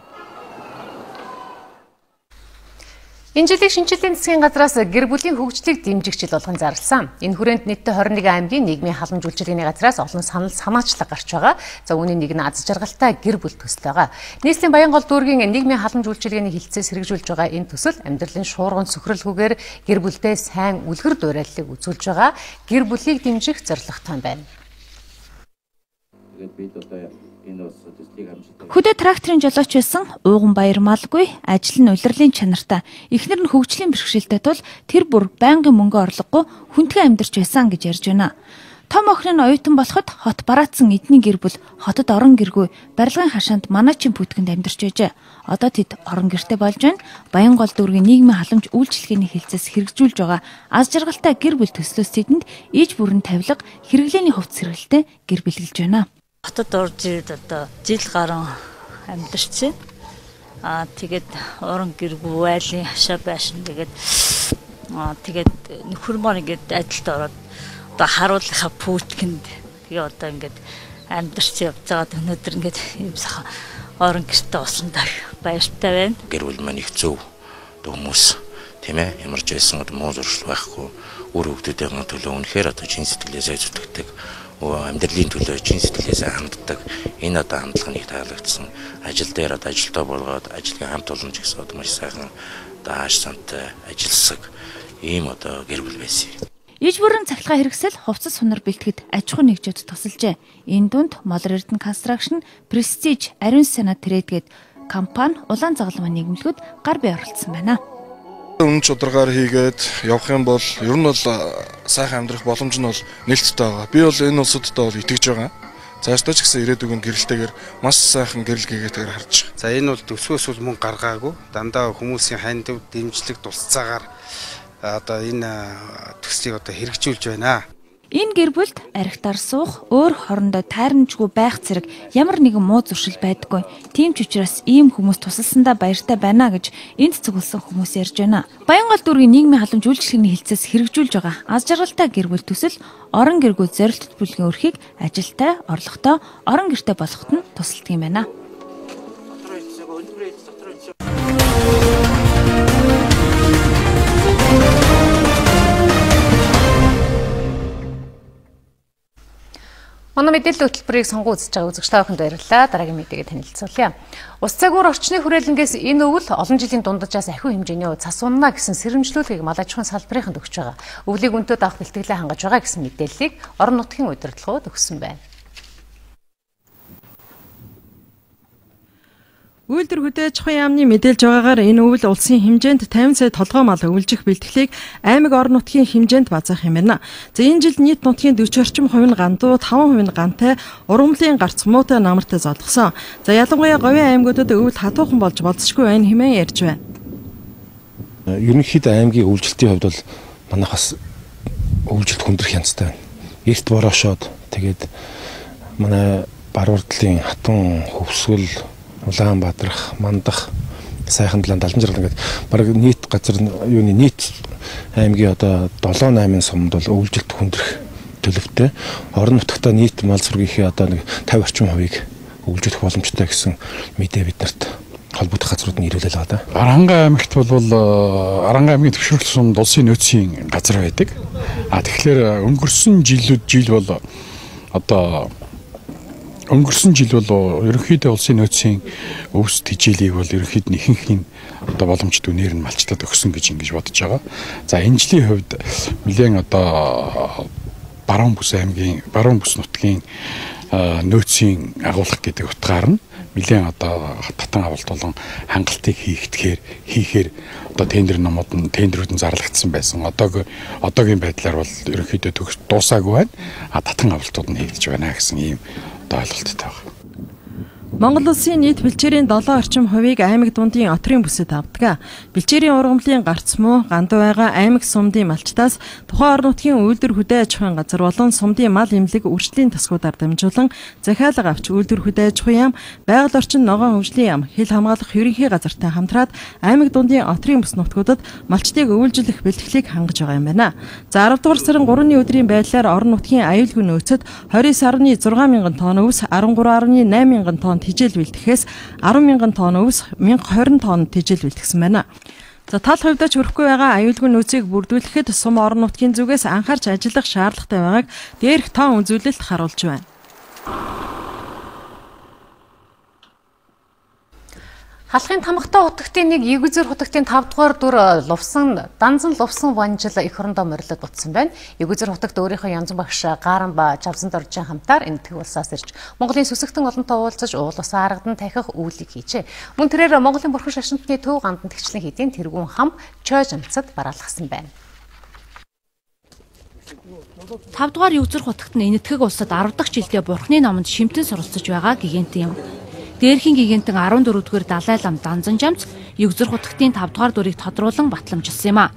Энэ жилийн шинжилгээний засгийн газраас гэр бүлийн хөгжлийг дэмжих жил болгон зарласан. Энэ хүрээнд нийтдээ 21 аймгийн нийгмийн халамж үйлчилгээний газраас олон санаачлаг гарч байгаа. За үүний нэг нь аз жаргалтай гэр бүл төсөл байгаа. Нийслэлийн Баянгол дүүргийн нийгмийн халамж үйлчилгээний хилцээс хэрэгжүүлж байгаа энэ төсөл амьдралын шуурган сөхрөлгүйгээр гэр бүлдээ сайн үлгэр дуурайллыг үзүүлж байгаа. Гэр бүлийг дэмжих зорилготой байна. Хөдөө тракторын жолооч байсан Ууган Баяр Малгүй ажил нь улирлын чанартай. Эхнэр нь хөгжлийн бэрхшээлтэй тул тэр бүр байнгын мөнгө орлогогүй хүндхэн амьдарч байсан гэж ярьж байна. Том охин нь оюутан болоход хот бараацсан эдний гэр бүл хотод орон гэргүй барилгын хашаанд манаачин бүтгэнд амьдарч байжээ. Одоо тэд орон гэртэй болж байна. Баянгол дүүргийн нийгмийн халамж үйлчилгээний хилцээс хэрэгжүүлж байгаа аз жаргалтай гэр бүл төслөөс тэдэнд ээж бүрэн тавилга хэрэглээний хувцс хэрэгэлтэй гэр бэлгэлж байна. Хотод орж ирээд одоо жил гарan амьдарч байна. Тэгээд орон гэргүй айлын хашаа байшин тэгээд нөхөр маань ингээд ажилд ороод одоо харуулхаа пүүтгэнд тэгээ одоо ингээд амьдарч явж байгаа. Өнөөдөр ингээд юм сайхан орон гэртээ болсон даа баяртай байна. Гэр бүл маань их зөв хүмүүс тийм ээ ямарч байсан одоо муу зуршил байхгүй өөр хүүхдүүдийн төлөө үнэхээр одоо чин сэтгэлээсээ зүтгэдэг. Амьдралын төлөө чин сэтгэлээсээ ханддаг. Энэ одоо хандлагыг таалагдсан. Ажил дээр одоо ажилтаа болгоод ажлын хамт олон ч гэсэн одоо маш сайхан дааш сантай ажилласаг ийм одоо гэр бүл байсан. Иж бүрэн цахилгаан хэрэгсэл хувцас сунар бэлтгэд аж ахуй нэгжүүд тусалжээ. Энэ дунд Modern Earth Construction, Prestige, Ариун Санаа Trade гээд компани улаан загалмаа нийгэмлэгүүд гар бие оролцсон байна. Үнэн чударгаар хийгээд явах юм бол ер нь бол сайхан амьдрах боломж нь бол нээлттэй байгаа. Би бол энэ улсуудтай бол итгэж байгаа. Цаашдаа ч гэсэн ирээдүйн гэрэлтэйгээр маш сайхан гэрэл гээгээтэйгээр харж байгаа. За энэ бол төсвөөс бол мөнгө гаргаагүй. Дандаа хүмүүсийн хандив дэмжлэг тусцаагаар одоо энэ төслийг одоо хэрэгжүүлж байна. Энэ гэр бүлд архитар суух, өөр хорондоо тайрамжгүй байх зэрэг ямар нэгэн муу зуршил байдаггүй. Тийм ч учраас ийм хүмүүс тусалсандаа баяртай байна гэж энд цугласан хүмүүс ярьж байна. Баянгол дүүргийн нийгмийн халамж үйлчилгээний хилцээс хэрэгжүүлж байгаа аз жаргалтай гэр бүл төсөл орон гэргүй зорилттой бүлгийн өрхийг ажилтай, орлоготой, орон гэртэй болгоход нь тусалдаг юм байна. Манай мэдээллийн хөтөлбөрийг сонгон үзэж байгаа үзэгч та бүхэнд баярлалаа. Дараагийн мэдээгээ танилцуулъя. Ус цагуур орчны хүрээлэнгээс энэ өвөл олон жилийн дундажаас ахиу хэмжээний цас унана гэсэн сэрэмжлүүлгийг мал аж ахуйн салбарынд өгч байгаа. Өвлийг өнтөд авах бэлтгэлээ хангаж байгаа гэсэн мэдээллийг орон нутгийн удирдлагууд өгсөн байна. Үйлдвэр хөдөөж ахуйн яамны мэдээлж байгаагаар энэ өвөл улсын хэмжээнд 50 сая толгой мал өвлжих бэлтгэлийг аймаг орон нутгийн хэмжээнд базаах юм байна. За энэ жилд нийт нутгийн 40 орчим хувь нь гандуу, 5% нь гантай, ургамлын гарц муутай намартай зодлгсон. За ялангуяа говийн аймагуудад өвөл хатуухан болж болцсохгүй байна хэмээн ярьж байна. Ерөнхийдөө аймгийн өвлжилтийн хувьд бол манайхаас өвлжилт хүндрэх янзтай байна. Эрт борошоод тэгээд манай баруурдлын хатун хөвсгөл Улаанбаатарх, Мандах, сайхан талаан Далан жаргал ингээд бараг нийт газар юуны нийт аймгийн одоо 7-8 сумд бол өвлжилт хүндрэх төлөвтэй. Орон нутгата нийт мал сургийнхээ одоо нэг 50 орчим хувийг өвлжүүлэх боломжтой гэсэн мэдээ биднэрт холбогдох газрууд нь ирүүлэл байгаа. Аранга аймагт бол Аранга аймгийн төвшөөрөл сумд улсын нөөцийн газар байдаг. Тэгэхээр өнгөрсөн жил бол одоо өнгөрсөн жил бол ерөнхийдөө улсын нөөцийн өвс тэжээлийг бол ерөнхийд нь ихэнх нь одоо боломжтой үнээр нь малчлаад өгсөн гэж ингэж бодож байгаа. За энэ жилийн хувьд нэлээд одоо баруун бүс аймгийн баруун бүс нутгийн нөөцийн агуулга гэдэг утгаар нь нэлээд одоо татан авалт болон хангалтыг хийхээр одоо тендерүүд нь зарлагдсан байсан. Одоогийн байдлаар бол ерөнхийдөө дуусаагүй байна. Татан авалтууд нь хийгдэж байна гэсэн ийм одоо ойлголттой байна. Монгол улсын нийт бэлчээрийн 7 орчим хувийг аймаг дундын отрын бүсэд авдаг. Бэлчээрийн ургамлын гарц муу ганду байгаа аймаг сумдын малчтаас тухайн орон нутгийн үйлдвэр хөдөө аж ахуйн газар болон сумдын мал эмнэлэг үржлийн тасгуудаар дамжуулан захиалга авч үйлдвэр хөдөө аж ахуйн яам, байгаль орчин ногоон хөгжлийн яам, хил хамгаалах ерөнхий газартай хамтраад аймаг дундын отрын бүс нутгуудад малчтыг өвлжүүлэх бэлтгэлийг хангаж байгаа юм байна. За 10 дугаар сарын 3-ны өдрийн байдлаар орон нутгийн аюулгүй нөөцөд 29.6 мянган тонн өвс, 13.8 мянган тонн тижэл бэлтгэхээс 10,000 тонн өвс, 1020 тонн тижэл бэлтгэсэн байна. За тал хувьдаа ч өрөхгүй байгаа аюулгүй нөөцийг бүрдүүлэхэд сум орон нутгийн зүгээс анхаарч ажиллах шаардлагатай байгааг дээрх тоон үзүүлэлт харуулж байна. Халахын тамгатай хутагтын нэг Егүзэр хутагтын 5 дугаар дүр Данзан лувсан ванжил эх орондоо морилод бутсан байна. Егүзэр хутагт өөрийнхөө янзан багш Гааранба Жавсан доржийн хамтаар энэ тэг улсаас ирж Монголын сүсэгтэн олонтой уулзаж уул усан аргадан тахих үйлийг хийжээ. Мөн тэрээр Монголын бурхан шашинтны төв гандан тэгчлэн хийдийн тэргүүн хам чойж амцад бараалгасан байна. 5 дугаар Егүзэр хутагт энэ тэг улсад 10 дахь жилдээ бурхны номонд шимтэн суралцж байгаа гигантын юм. Дээрхийн гигантын 14-р далай лам Данзан жамц Егүзэр хутагтын 5 дугаар дүрийг тодруулан батламжилсан юм а.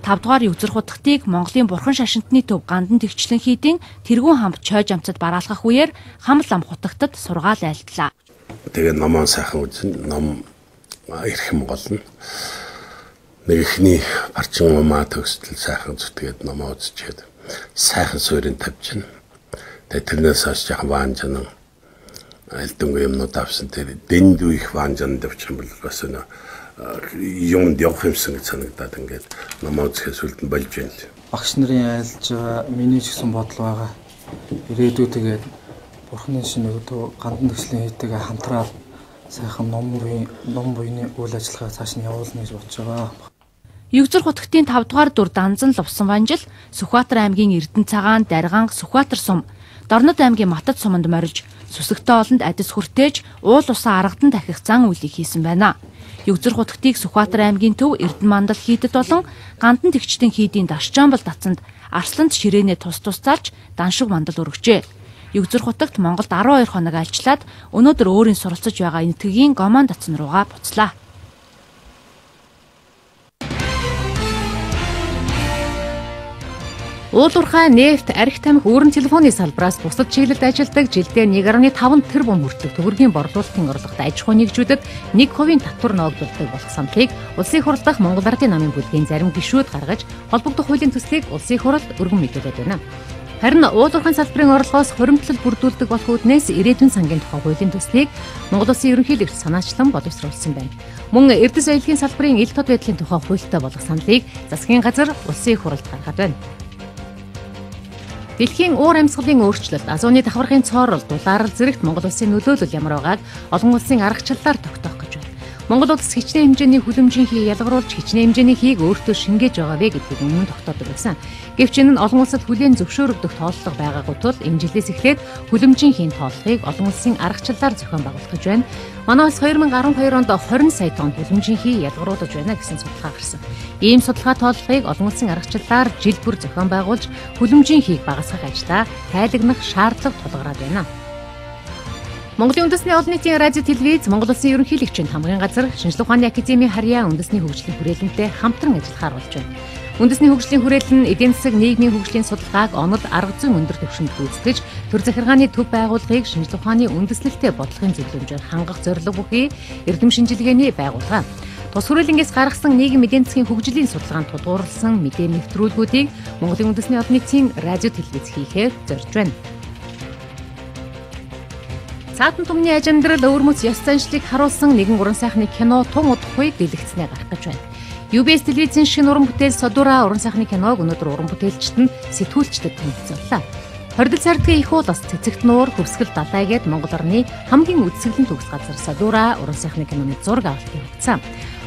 5 дугаар Егүзэр хутагтыг Монголын бурхан шашинтны төв гандан тэгчлэн хийдийн тэргүүн хам чойж амцад бараалгах үеэр хам лам хутагтад сургаал айлтлаа. Тэгээ номоо сайхан үзэн ном ирэх юм болно. Нэг ихний арчин умаа төгсдөл сайхан зүтгээд номоо үзчихэд сайхан суурин тавьчихна. Тэгээ тэрнээс хойш яхан ваанжан альтунгүй юмнууд авсан тэр дэнд үеих ваанжанд авчих юм бол бас юмд явах юмсан гэж санагдаад ингээд номоо үзэхээс үлдэн болж байна л. Багш нарын айлж байгаа миний ч гэсэн бодол байгаа. Ирээдүйд тэгээд бурхны шинэ өдөө гандан тэгшлийн хийдэг хамтраад сайхан ном буйны үйл ажиллагаа цааш нь явуулна гэж бодож байгаа. Егүзэр хутагтын 5 дугаар дүр Данзан лувсан ванжил Сүхбаатар аймгийн Эрдэнэ цагаан, Дарганг, Сүхбаатар сум, Дорнод аймгийн Матад суманд морилж сүсэгтэй олонд адис хүртээж уул усан аргадан дахих зан үйлийг хийсэн байна. Егүзэр хутагтыг Сүхбаатар аймгийн төв Эрдэнэ мандал хийдэд болон гандан тэгчдийн хийдийн Дашчаанбал татсанд Арсланд ширээнэ тус тусцаалж даншиг мандал өргөжээ. Егүзэр хутагт Монголд 12 хоног альчлаад өнөөдөр өөрийн суралцж байгаа энэ тгийн гомон татсан руугаа буцлаа. Уулуурхай нефт архи тамхи өөрөн телефоны салбараас бусад чиглэлд ажилладаг жилдээ 1.5 тэрбум хүртэлх төгрөгийн борлуулалтын орлогот аж ахуй нэгжүүдэд 1% татвар ногдуулдаг болох саналыг Улсын хурал дахь Монгол Ардын намын бүлгийн зарим гишүүд гаргаж холбогдох хуулийн төслийг Улсын хурал өргөн мэдүүлээд байна. Харин уулуурхайн салбарын орлогоос хуримтлал бүрдүүлдэг болох үүднээс ирээдүйн сангийн тухай хуулийн төслийг Монгол Улсын ерөнхийлөгч санаачлан боловсруулсан байна. Мөн эрдэс соёлын салбарын ил тод байдлын тухай хуультай болох саналыг засгийн газар Улсын хуралд гаргаад байна. Дэлхийн уур амьсгалын өөрчлөлт, азууны давхаргын цоорол, дулаарал зэрэгт Монгол улсын нөлөөлөл ямар байгааг олон улсын аргачлалаар тогтоох гэж байна. Монгол улс хичнээн хэмжээний хүлэмжийн хий ялгаруулж хичнээн хэмжээний хийг өөртөө шингээж байгаа вэ гэдгийг өмнө нь тогтоодог байсан. Гэвч энэ нь олон улсад хүлээн зөвшөөрөгдөх тооллого байгаагүй тул энэ жилээс эхлээд хүлэмжийн хийн тооллогыг олон улсын аргачлалаар зохион байгуулах гэж байна. Манай улс 2012 онд 20 сая тонн хүлэмжийн хий ялгаруулж байна гэсэн судалгаа гарсан. Ийм судалгаа тооллогыг олон улсын аргачлалаар жил бүр зохион байгуулж хүлэмжийн хийг багасгах ажлаа тайлагнах шаардлага тулгараад байна. Монголын үндэсний олон нийтийн радио телевиз, Монгол улсын ерөнхийлөгчийн хамгийн газар, Шинжлэх ухааны академийн харьяа үндэсний хөгжлийн хүрээлэнтэй хамтран ажиллахаар болж байна. Үндэсний хөгжлийн хүрээлэн нь эдийн засаг нийгмийн хөгжлийн судалгааг онод арга зүйн өндөр түвшинд гүйцэтгэж, төр захиргааны төв байгууллагыг шинжлэх ухааны үндэслэлтэй бодлогын зөвлөмжөөр хангах зорилго бүхий эрдэм шинжилгээний байгууллага. Тус хүрээлэнгээс гаргасан нийгэм эдийн засгийн хөгжлийн судалгаанд тулгуурласан мэдээ нэвтрүүлгүүдийг Монголын үндэсний олон нийтийн радио телевиз хийхээр зорж байна. Цаатан түмний аж амьдрал өвөрмөц ёс заншлыг харуулсан нэгэн уран сайхны кино Тун удахгүй дэлгэцнээ гарах гэж байна. UBS телевизийн шинэ уран бүтээл Содура уран сайхны киног өнөөдөр уран бүтээлчд нь сэтгүүлчдэд танилцууллаа. Хордол цардгийн их уулс цэцэгт нуур хөвсгөл далайгээд Монгол орны хамгийн үдсэглэн төгс газар Содура уран сайхны киноны зураг авалт хийгдсэн.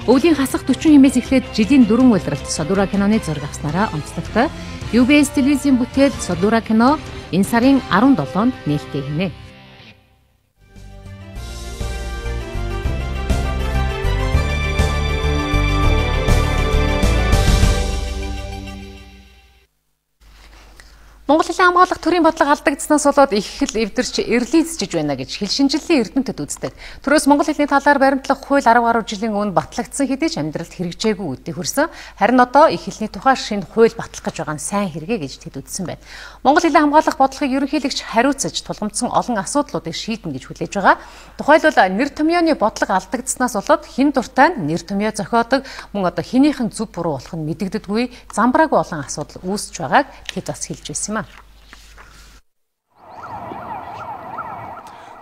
Өвлийн хасах 40 хэмээс эхлээд жилийн 4 улиралд Содура киноны зураг авснараа онцлогтой. UBS телевизийн бүтээл Содура кино энэ сарын 17-нд нээлттэй хийнэ. Монгол Хэлний хамгаалах төрийн бодлого алдагдсанаас болоод их хэл эвдэрч эрлийцэж байна гэж хэл шинжиллийн эрдэмтэд үздэг. Төрөөс Монгол Хэлний талаар баримтлах хууль 10 гаруй жилийн өмнө батлагдсан хэдий ч амьдралд хэрэгжээгүй үдий хүрсэн. Харин одоо их хэлний тухай шинэ хууль батлах гэж байгаа нь сайн хэрэгэ гэж тэд үзсэн байна. Монгол Хэлний хамгаалах бодлогыг ерөнхийлөгч хариуцаж тулгамдсан олон асуудлуудыг шийднэ гэж хүлээж байгаа. Тухайлбал нэр томьёоны бодлого алдагдсанаас болоод хэн дуртай нь нэр томьёо зохиодог, мөн одоо хинийхэн зүв буруу болох нь мэдэгддэггүй, замбраагүй олон асуудал үүсэж байгааг тэд бас хэлж байсан.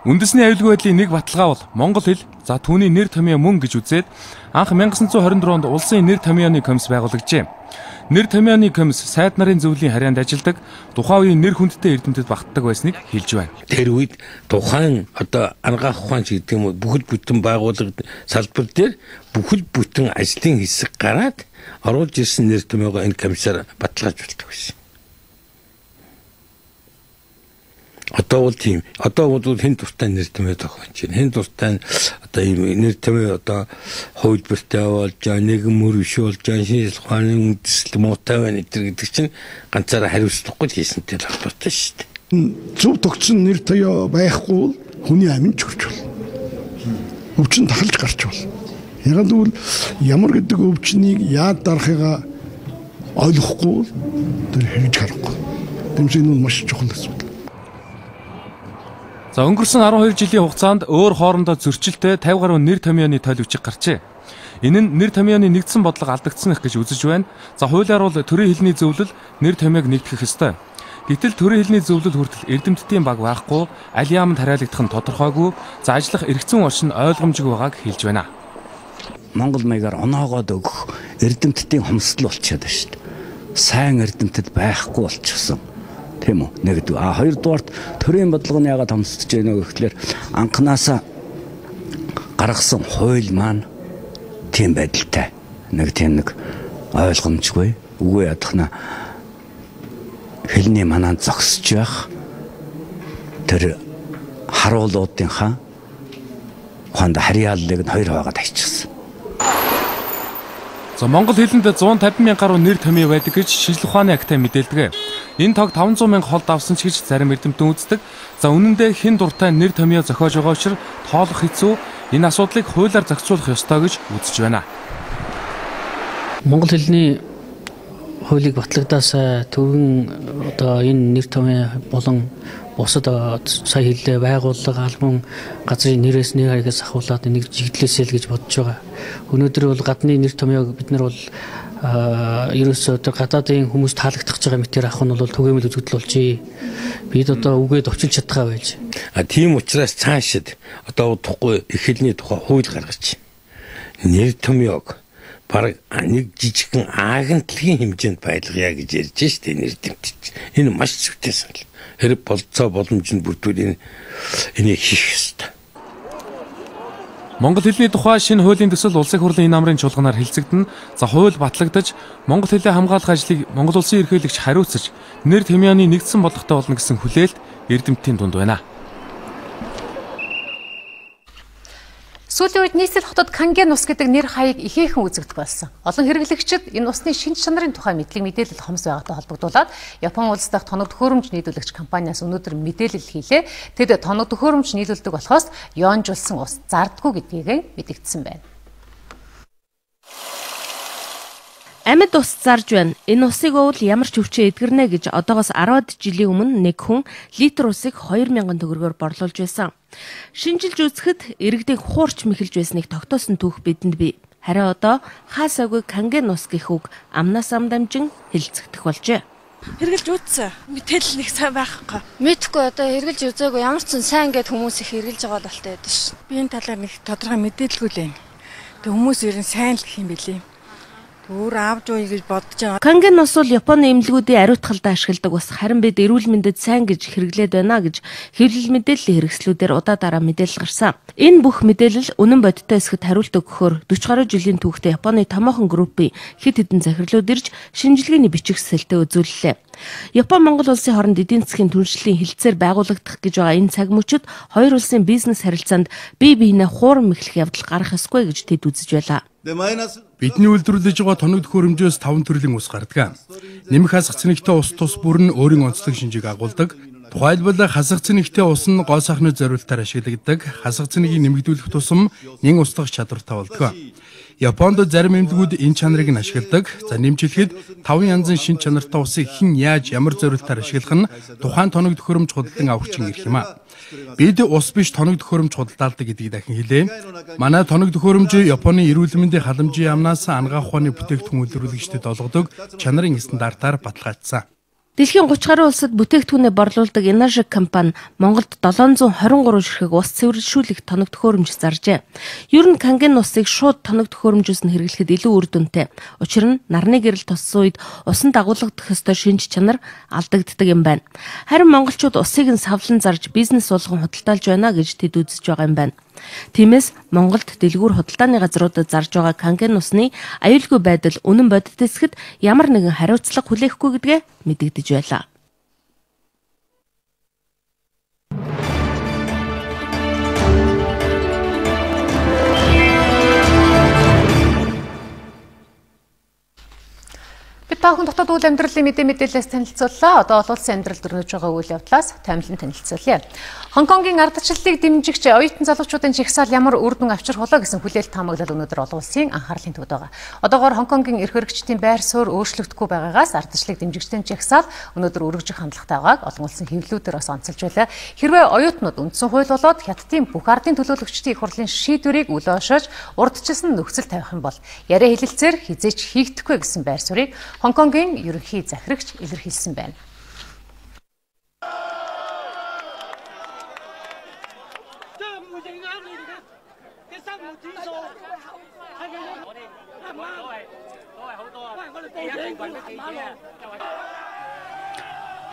Үндэсний аюулгүй байдлын нэг баталгаа бол Монгол хэл за түүний нэр томьёо мөн гэж үзээд анх 1924 онд улсын нэр томьёоны комисс байгуулагжээ. Нэр томьёоны комисс сайд нарын зөвлөлийн харьяанд ажилладаг, тухайн үеийн нэр хүндтэй эрдэмтэд багтдаг байсныг хэлж байна. Тэр үед тухайн одоо аргаах ухаан гэдэг юм уу бүхэл бүтэн байгууллага салбар дээр бүхэл бүтэн ажлын хэсэг гараад оруулж ирсэн нэр томьёогоо энэ комиссаар баталгаажуулдаг байсан. Одоо бол тийм. Одоо бол хэн дуртай нэр томьёо зохиож байна. Хэн дуртай одоо нэр томьёо одоо хувилбартай болж байгаа, нэгэн мөрөш болж байгаа, шинжлэх ухааны үндэслэл муутай байна гэдэг чинь ганцаараа хариуцлагагүй хийсэнтэй холбоотой шүү дээ. Зөв тогтсон нэр томьёо байхгүй бол хүний амин чөрч болно. Өвчин тахалж гарч болно. Яг л ямар гэдэг өвчнийг яад дарахыгаа ойлгохгүй тэр хийж харахгүй. Тэмцээн нь маш чухал асуудал. За өнгөрсөн 12 жилийн хугацаанд өөр хоорондоо зөрчилтэй 50 гаруй нэр томьёоны тойлогчид гарчээ. Энэ нь нэр томьёоны нэгдсэн бодлого алдагдсан их гэж үзэж байна. За хуулиар бол төрийн хэлний зөвлөл нэр томьёог нэгтгэх ёстой. Гэтэл төрийн хэлний зөвлөл хүртэл эрдэмтдийн баг байхгүй, аль яамд хариалагдах нь тодорхойгүй, за ажиллах эргэцэн орчин ойлгомжгүй байгааг хэлж байна. Монгол маягаар оноогоод өгөх эрдэмтдийн хомсдол болчиход байна шүү дээ. Сайн эрдэмтэд байхгүй болчихсон. Тийм үү? Нэгдүгээр. Хоёрдугаарт төрийн бодлого нь яагаад томсдож байна вэ гэхлээр анханасаа гаргасан хууль маань тийм байдалтай. Нэг ойлгомжгүй. Үгүй ядахна хэлний манаа зогсож байх тэр харуулуудынхаа ухаанд харьяаллыг нь хоёр хаваагаад хайчихсан. За Монгол хэлэнд 150 мянган гаруй нэр томьёо байдаг гэж шинжлэх ухааны актаа мэдээлдэг. Энэ тог 500 мянга холд авсан ч гэж зарим эрдэмтэн үздэг. За үнэн дээр хэн дуртай нэр томьёо зохиож байгаа учраас тоолох хэцүү. Энэ асуудлыг хуулиар зохицуулах ёстой гэж үзэж байна. Монгол хэлний хуулийг батлагдаас түргэн одоо энэ нэр томьёо болон бусад сая хэллээ байгууллага албан газрын нэрээс нэг хаягаас ахуулаад нэг жигдлээсэй л гэж бодож байгаа. Өнөөдөр бол гадны нэр томьёог бид нар бол ерөөсөө гадаадын хүмүүс таалагдах гэж байгаа мэтэр авах нь бол түгээмэл үзэгдэл болжээ. Бид одоо үгээд овчилж чадхаа байж. Тийм учраас цаашид одоо удахгүй их хэлний тухай хууль гаргаж нэр томьёог бараг нэг жижигхэн агентлгийн хэмжээнд байлгая гэж ярьж штэ нэр томьёо. Энэ маш зүйтэй санал. Хэрэг болцоо боломжинд бүрдүүл энийг хийх ёстой. Монгол хэлний тухай шинэ хуулийн төсөл улсын хурлын энэ намрын чуулганаар хэлцэгдэнэ. За хууль батлагдаж Монгол хэлээ хамгаалах ажлыг Монгол улсын ерөнхийлөгч хариуцаж нэр томьёоны нэгдсэн бодлоготой болно гэсэн хүлээлт эрдэмтдийн дунд байна. Сүүлийн үед нийслэл хотод Канген ус гэдэг нэр хаяг ихээхэн үзэгдэх болсон. Олон хэрэглэгчид энэ усны шинж чанарын тухай мэдээлэл хомс байгаатай холбогдуулаад Япон улс дахь тоног төхөөрөмж нийлүүлэгч компаниас өнөөдөр мэдээлэл хийлээ. Тэд тоног төхөөрөмж нийлүүлдэг болохоос ёонжуулсан ус зардаггүй гэдгийг мэдэгдсэн байна. Амьд ус зарж байна. Энэ усыг уул ямар ч өвчөө эдгэрнэ гэж одоогоос 10-ад жилийн өмнө нэг хүн литр усыг 2000 төгрөгөөр борлуулж байсан. Шинжилж үзэхэд иргэдийг хуурч мэхэлж байсныг тогтоосон түүх бидэнд бий. Харин одоо хаасаагүй Канген ус гэх үг амнаас амдамжин хэлцэгдэх болжээ. Хэрглэж үзсэн. Мэдээлэл нэг сайн байхгүй. Мэдхгүй одоо хэрглэж үзээгүй ямар ч сайн гэд хүмүүс их хэрглэж байгаа болтой байдаг ш. Би энэ талаар нэг тодорхой мэдээлэлгүй л байна. Тэг хүмүүс ерэн сайн л гэх юм билий. Өөр аавж уу гэж бодож байгаа. Канген ус бол Японы эмнэлгүүдийн ариутгалд ашигладаг ус. Харин бид эрүүл мэндэд сайн гэж хэрэглээд байна гэж хэвлэл мэдээллийн хэрэгслүүдээр удаа дараа мэдээлэл гарсан. Энэ бүх мэдээлэл үнэн бодиттой эсэхд хариулт өгөхөөр 40 гаруй жилийн түүхтээ Японы томоохон группийн хэд хэдэн захирлууд ирж шинжилгээний бичих сэсэлтэд үзүүллээ. Япон Монгол улсын хооронд эдийн засгийн түншлэлийн хилцээр байгуулагдах гэж байгаа энэ цаг мөчид хоёр улсын бизнес харилцаанд бие биенээ хууран мэхлэх явдал гарах ёсгүй гэж тэд үзэж байлаа. Бидний үйлдвэрлэж байгаа тоног төхөөрөмжөөс 5 төрлийн ус гардаг. Нэмэх хасах цэнэгтэй ус тус бүр нь өөрийн онцлог шинжийг агуулдаг. Тухайлбал хасах цэнэгтэй ус нь гоо сахны зориултаар ашиглагддаг. Хасах цэнийг нэмэгдүүлэх тусам нэн устгах чадвартай болдог. Японд зарим эмнэлгүүд энэ чанарыг нь ашигладаг. За нэмжлэхэд 5 янзын шин чанартай усыг хэн яаж ямар зориултаар ашиглах нь тухайн тоног төхөөрөмж худалдан авахчин ирэх юм а. Бид ус биш тоног төхөөрөмж худалдаалдаг гэдгийг дахин хэлээ. Манай тоног төхөөрөмж Японы эрүүл мэндийн халамжийн яамнаас ангаах ухааны бүтээгдэхүүн үйлдвэрлэгчдэд олгодог чанарын стандартаар баталгаажсан. Дэлхийн 30 гаруй улсад бүтээгдэхүүнээ борлуулдаг Energy компани Монголд 723 ширхэг ус цэвэршүүлэх тоног төхөөрөмж заржээ. Ер нь канген усыг шууд тоног төхөөрөмжөөс нь хэрэглэхэд илүү үр дүнтэй. Учир нь нарны гэрэл туссан үед усан дагуулгадах ёстой шинж чанар алдагддаг юм байна. Харин монголчууд усыг нь савлан зарж бизнес болгон худалдаалж байна гэж тэд үзэж байгаа юм байна. Тиймээс Монголд дэлгүүр худалдааны газруудад зарж байгаа канген усны аюулгүй байдал үнэн бодит эсэхэд ямар нэгэн хариуцлага хүлээхгүй гэдгээ мэдэгдэж байлаа. Таахан дотоод үйл амьдралын мэдээлэлээс танилцууллаа. Одоо олон улсын амьдралд өрнөж байгаа үйл явдлаас томилон танилцуулъя. Хонконгийн ардчлалыг дэмжигч оюутан залуучуудын жигсаал ямар үр дүн авчрах болоо гэсэн хүлээлт таамаглал өнөөдөр олон улсын анхаарлын төвд байгаа. Одоогоор Хонконгийн эрх хэрэгчдийн байр суурь өөрчлөгдөхгүй байгаагаас ардчлалыг дэмжигчдийн жигсаал өнөөдөр өргөжих хандлагатай байгааг олон улсын хэвлэлүүдээр бас онцолж байлаа. Хэрвээ оюутнууд үндсэн хууль болоод хятадын бүх ардын төлөөлөгчдийн их хурлын шийдвэрийг үл ойшоож урдчилсан нөхцөл тавих юм бол яриа хэлэлцээр хизээч хийгдэхгүй гэсэн байр суурийг Хонконгийн ерөнхий захирагч илэрхийлсэн байна.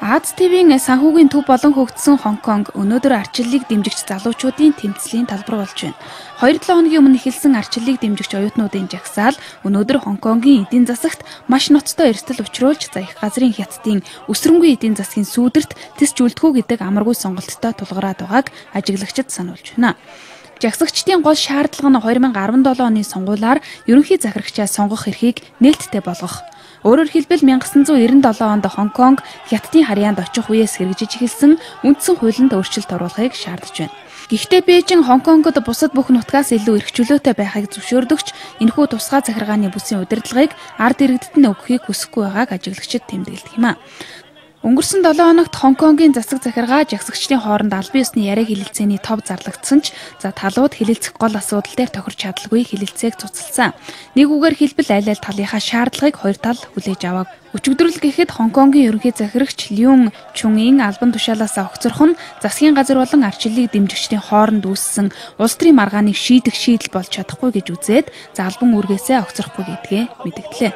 Аз ТV-ийн санхүүгийн төв болон хөгжсөн Хонконг өнөөдөр ардчлалыг дэмжигч залуучуудын тэмцлийн талбар болж байна. 2-7 хоногийн өмнө эхэлсэн ардчлалыг дэмжигч оюутнуудын жагсаал өнөөдөр Хонконгийн эдийн засагт маш ноцтой эрсдэл учруулж их газрын хятадын өсрөнгүй эдийн засгийн сүүдэрт тис жүлдгүү гэдэг амаргүй сонголттой тулгараад байгааг ажиглагчид сануулж байна. Жагсагчдын гол шаардлага нь 2017 оны сонгуулиар ерөнхий захирагчаа сонгох эрхийг нээлттэй болгох. Өөрөөр хэлбэл 1997 онд Хонконг хятадын харьяанд очих үеэс хэрэгжиж эхэлсэн үндсэн хуулинд өөрчлөлт оруулахыг шаардж байна. Гэхдээ Бээжин Хонконгод бусад бүх нутгаас илүү эрх чөлөөтэй байхыг зөвшөөрдөгч энэхүү тусгай захиргааны бүсийн удирдлагыг ард иргэдэд нь өгөхийг хүсэхгүй байгааг ажиглагчид тэмдэглэдэг юм а. Өнгөрсөн 7 хоногт Хонконгийн засаг захиргаа жагсагчдын хооронд албан ёсны яриа хэлэлцээний тов зарлагдсан ч талууд хэлэлцэх гол асуудал дээр тохирч чадалгүй хэлэлцээг цуцалсан. Нэг үгээр хэлбэл аль аль талынхаа шаардлагыг хоёр тал хүлээж авааг. Өчигдрөл гэхэд Хонконгийн ерөнхий захирагч Льюн Чунгийн албан тушаалаас огцорох нь засгийн газар болон ардчлалыг дэмжигчдийн хооронд үүссэн улс төрийн маргааныг шийдэх шийдэл болж чадахгүй гэж үзээд албан үүргээсээ огцорохгүй гэдгээ мэдгдлээ.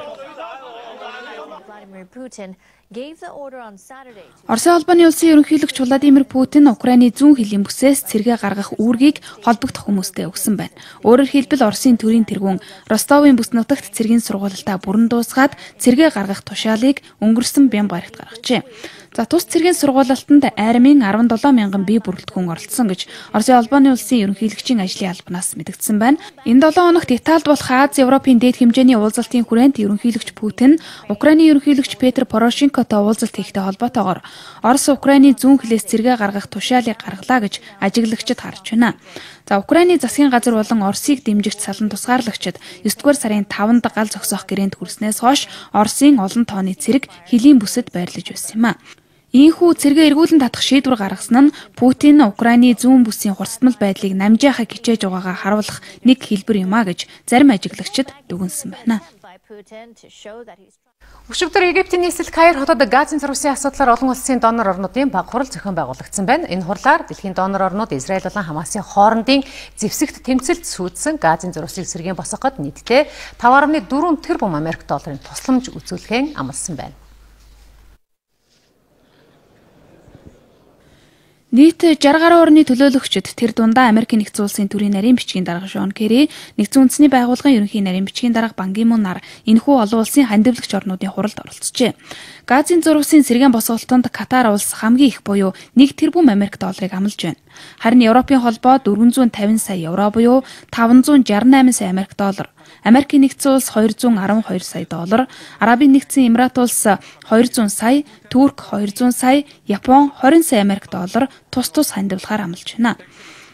Оросын холбооны улсын ерөнхийлөгч Владимир Путин Украины зүүн хилийн бүсээс цэргээ гаргах үүргийг холбогдох хүмүүстээ өгсөн байна. Өөрөөр хэлбэл Оросын төрийн тэргүүн Ростовын бүс нутагт цэргийн сургуультаа бүрэн дуусгаад цэргээ гаргах тушаалыг өнгөрсөн Бямбарагт гаргажээ. Тус цэргийн сургуулалтанд айрмын 17 мянган бие бүрэлдэхүүн оролцсон гэж Оросын холбооны улсын ерөнхийлөгчийн ажлын албанаас мэдгдсэн байна. Энэ 7 хоногт Италид болох Аз Европын дээд хэмжээний уулзалтын хүрээнд ерөнхийлөгч Путин Украины ерөнхийлөгч Петр Порошенкотой уулзалт хийхтэй холбоотойгоор Орос Украины зүүн хилээс цэргээ гаргах тушаалыг гаргалаа гэж ажиглагчид харж байна. Украины засгийн газар болон Оросыг дэмжигч салан тусгаарлагчид 9-р сарын 5-нд гал зогсоох гэрээнд хүрснээс хойш Оросын олон тооны цэрэг хилийн бүсэд байрлаж байсан юм а. Ийхүү цэргээ эргүүлэн татах шийдвэр гаргасан нь Путин Украины зүүн бүсийн хурцтмал байдлыг намжаахыг хичээж байгаагаа харуулах нэг хэлбэр юм а гэж зарим ажиглагчид дүгнсэн байна. Өчигдөр Египтийн нийслэл Каир хотод газын зурвасын асуудлаар олон улсын донор орнуудын баг хурал зохион байгуулагдсан байна. Энэ хурлаар дэлхийн донор орнууд Израиль болон Хамасын хоорондын зэвсэгт тэмцэлд сүйдсэн газын зурвасыг сэргээн босгоход нийтдээ 5.4 тэрбум Америк долларын тусламж үзүүлэхээ амласан байна. Нийт 60 гаруй орны төлөөлөгчид тэр дундаа Америкийн нэгдсэн улсын төрийн нарийн бичгийн дарга Шон Керри, нэгдсэн үндэсний байгууллагын ерөнхий нарийн бичгийн дарга Бан Ки Мун нар энэхүү олон улсын хандивлагч орнуудын хуралд оролцжээ. Газын зурвасын сэргээн босголтонд Катар улс хамгийн их буюу 1 тэрбум Америк долларыг амлаж байна. Харин Европын холбоо 450 сая евро буюу 568 сая Америк доллар, Америкийн нэгдсэн улс 212 сая доллар, Арабын нэгдсэн Эмират улс 200 сая, Турк 200 сая, Япон 20 сая Америк доллар тус хандивлахаар амлаж байна.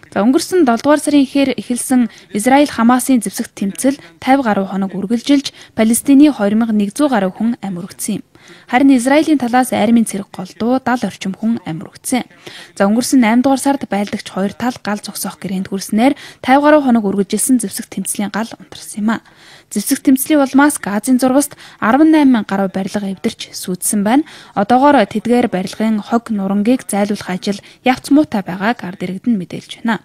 За өнгөрсөн 7 дугаар сарын эхээр эхэлсэн Израиль Хамасын зэвсэгт тэмцэл 50 гаруй хоног үргэлжилж Палестины 2100 гаруй хүн амь өргөцсөн юм. Харин Израилийн талаас армийн цэрэг голдуу 70 орчим хүн амь өргөцсөн. За өнгөрсөн 8 дугаар сард байлдагч хоёр тал гал зогсоох гэрээнд хүрснээр 50 гаруй хоног үргэлжилсэн зэвсэгт тэмцлийн гал унтарсан юм а. Зэвсэг тэмцлийн улмаас Газын зурваст 18,000 гаруй барилга эвдэрч сүйдсэн байна. Одоогоор тэдгээр барилгын хог нурангийг зайлуулах ажил явц муутай байгааг ард иргэд нь мэдээлж байна.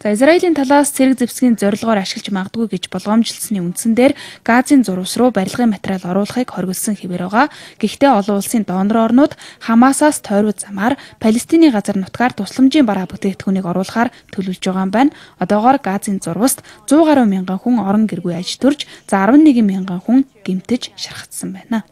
За Израилийн талаас цэрэг зэвсгийн зорилгоор ашиглаж магадгүй гэж болгоомжлсны үндсэн дээр Газын зурвас руу барилгын материал оруулахыг хоригдсан хэвээр байгаа. Гэхдээ олон улсын донор орнууд Хамасаас тойрог замаар Палестины газар нутгаар тусламжийн бараа бүтээгдэхүүнийг оруулахаар төлөвлөж байгаа юм байна. Одоогоор Газын зурваст 100 гаруй мянган хүн орон гэргүй аж төрж, за 11 мянган хүн гэмтэж шархагдсан байна.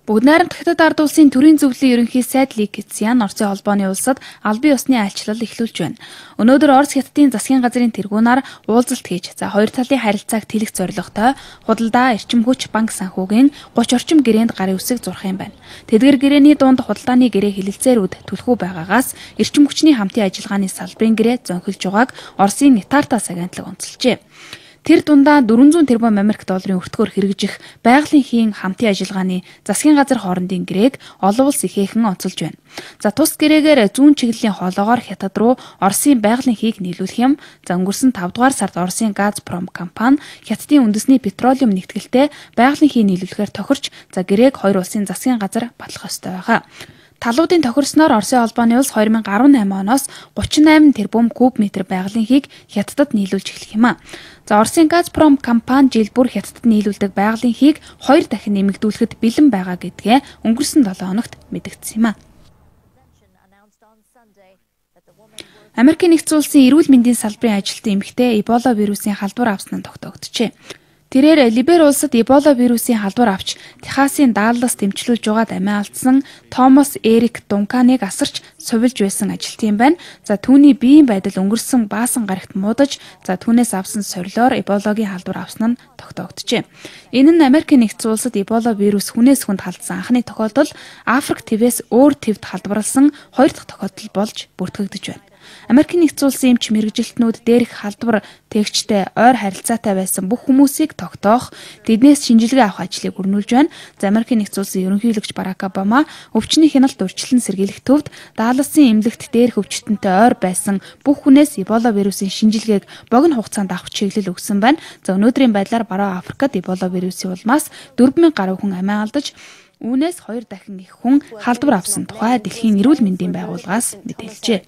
Бүгд найрамд Хятад ард улсын төрийн зөвлөлийн ерөнхий сайд Ли Кэцян Оросын холбооны улсад албан ёсны айлчлал эхлүүлж байна. Өнөөдөр Орос Хятадын засгийн газрын тэргүүнаар уулзалт хийж, за хоёр талын харилцааг тэлэх зорилготой худалдаа, эрчим хүч, банк санхүүгийн 30 орчим гэрээнд гарын үсэг зурх юм байна. Тэдгээр гэрээний дунд худалдааны гэрээ хилэлцээрүүд түлхүү байгаагаас эрчим хүчний хамтын ажиллагааны салбарын гэрээ зөнхөлж байгааг Оросын Нетарта агентлаг онцолжээ. Тэр дундаа 400 тэрбум Америк долларын өртгөөр хэрэгжих байгалийн хамтын ажиллагааны засгийн газар хоорондын гэрээг олон улс ихээхэн онцолж байна. За тус гэрээгээр зүүн чиглэлийн хоолоогоор Хятад руу Оросын байгалийн нийлүүлэх юм. За өнгөрсөн 5 дугаар сард Оросын Газпром компани Хятадын үндэсний петролеум нэгтгэлтэй байгалийн нийлүүлэхээр тохирч, за гэрээг хоёр улсын засгийн газар батлах ёстой байгаа. Талуудын тохирсноор Оросын холбооны улс 2018 оноос 38 тэрбум куб метр байгалийн Хятадд нийлүүлж эхлэх юм а. За Оросын Газпром компани жил бүр Хятадд нийлүүлдэг байгалийн 2 дахин нэмэгдүүлэхэд бэлэн байгаа гэдгээ өнгөрсөн 7 хоногт мэдэгдсэн юм а. Америкийн нэгдсэн улсын эрүүл мэндийн салбарын ажилтан эмэгтэй Эбола вирусын халдвар авсан нь тогтоогдчихэ. Тэрээр Либер улсад Эбола вирусын халдвар авч Техасын Даллас дэмжлүүлж байгаад амиа алдсан Томас Эрик Дунканыг асарч сувилж байсан ажилтан юм байна. За түүний биеийн байдал өнгөрсөн баасан гарагт муудаж, за түүнээс авсан сорилоор Эболагийн халдвар авсан нь тогтоогдчихэ. Энэ нь Америкийн нэгдсэн улсад Эбола вирус хүнээс хүнд халдсан анхны тохиолдол Африк твээс өөр твд халдварлсан 2 дахь тохиолдол болж бүртгэгдэж байна. Америкийн нэгдсэн улсын эмч мэргэжилтнүүд дээрх халдвар тээгчтэй ойр харилцаатай байсан бүх хүмүүсийг тогтоох, тэднээс шинжилгээ авах ажлыг өрнүүлж байна. За Америкийн нэгдсэн улсын ерөнхийлөгч Барак Обама өвчний хяналт урьдчилан сэргийлэх төвд Далласын эмнэлэгт дээрх өвчтөнтэй ойр байсан бүх хүнээс Эбола вирусын шинжилгээг богино хугацаанд авах чиглэл өгсөн байна. За өнөөдрийн байдлаар баруун Африкад Эбола вирусын улмаас 4000 гаруй хүн амиа алдаж, үүнээс 2 дахин их хүн халдвар авсан тухай Дэлхийн эрүүл мэндийн байгууллагаас мэдээлжээ.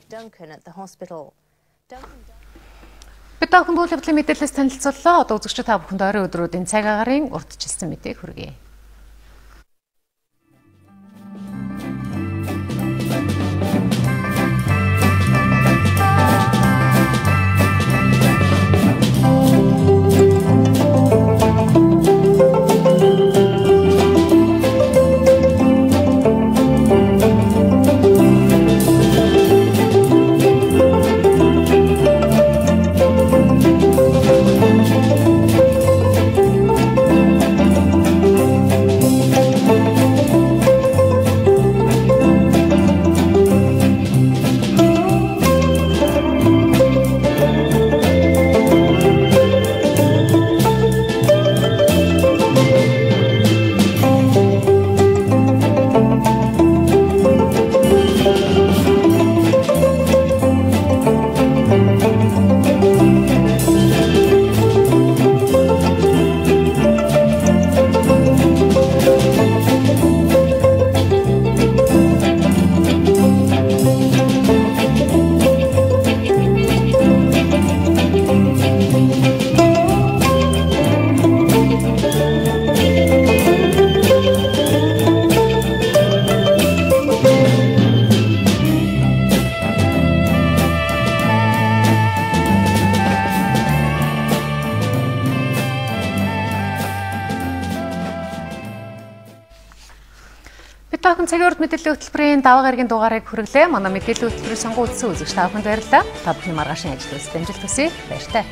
Бид та бүхэн бүлэглэлийн мэдээлэлээс танилцууллаа. Одоо үзэгчид та бүхэнд ойрын өдрүүдийн цаг агарын урьдчилсан мэдээг хүргэе. Та бүхэн цагийн урд мэдээллийн хөтөлбөрийн даваа гарагийн дугаарыг хүргэлээ. Манай мэдээллийн хөтөлбөрийн сонгуульдсан үзэгч та бүхэнд баярлалаа. Та бүхний маргаашийн ажил үйлс дамжуулт хүсье. Баяртай.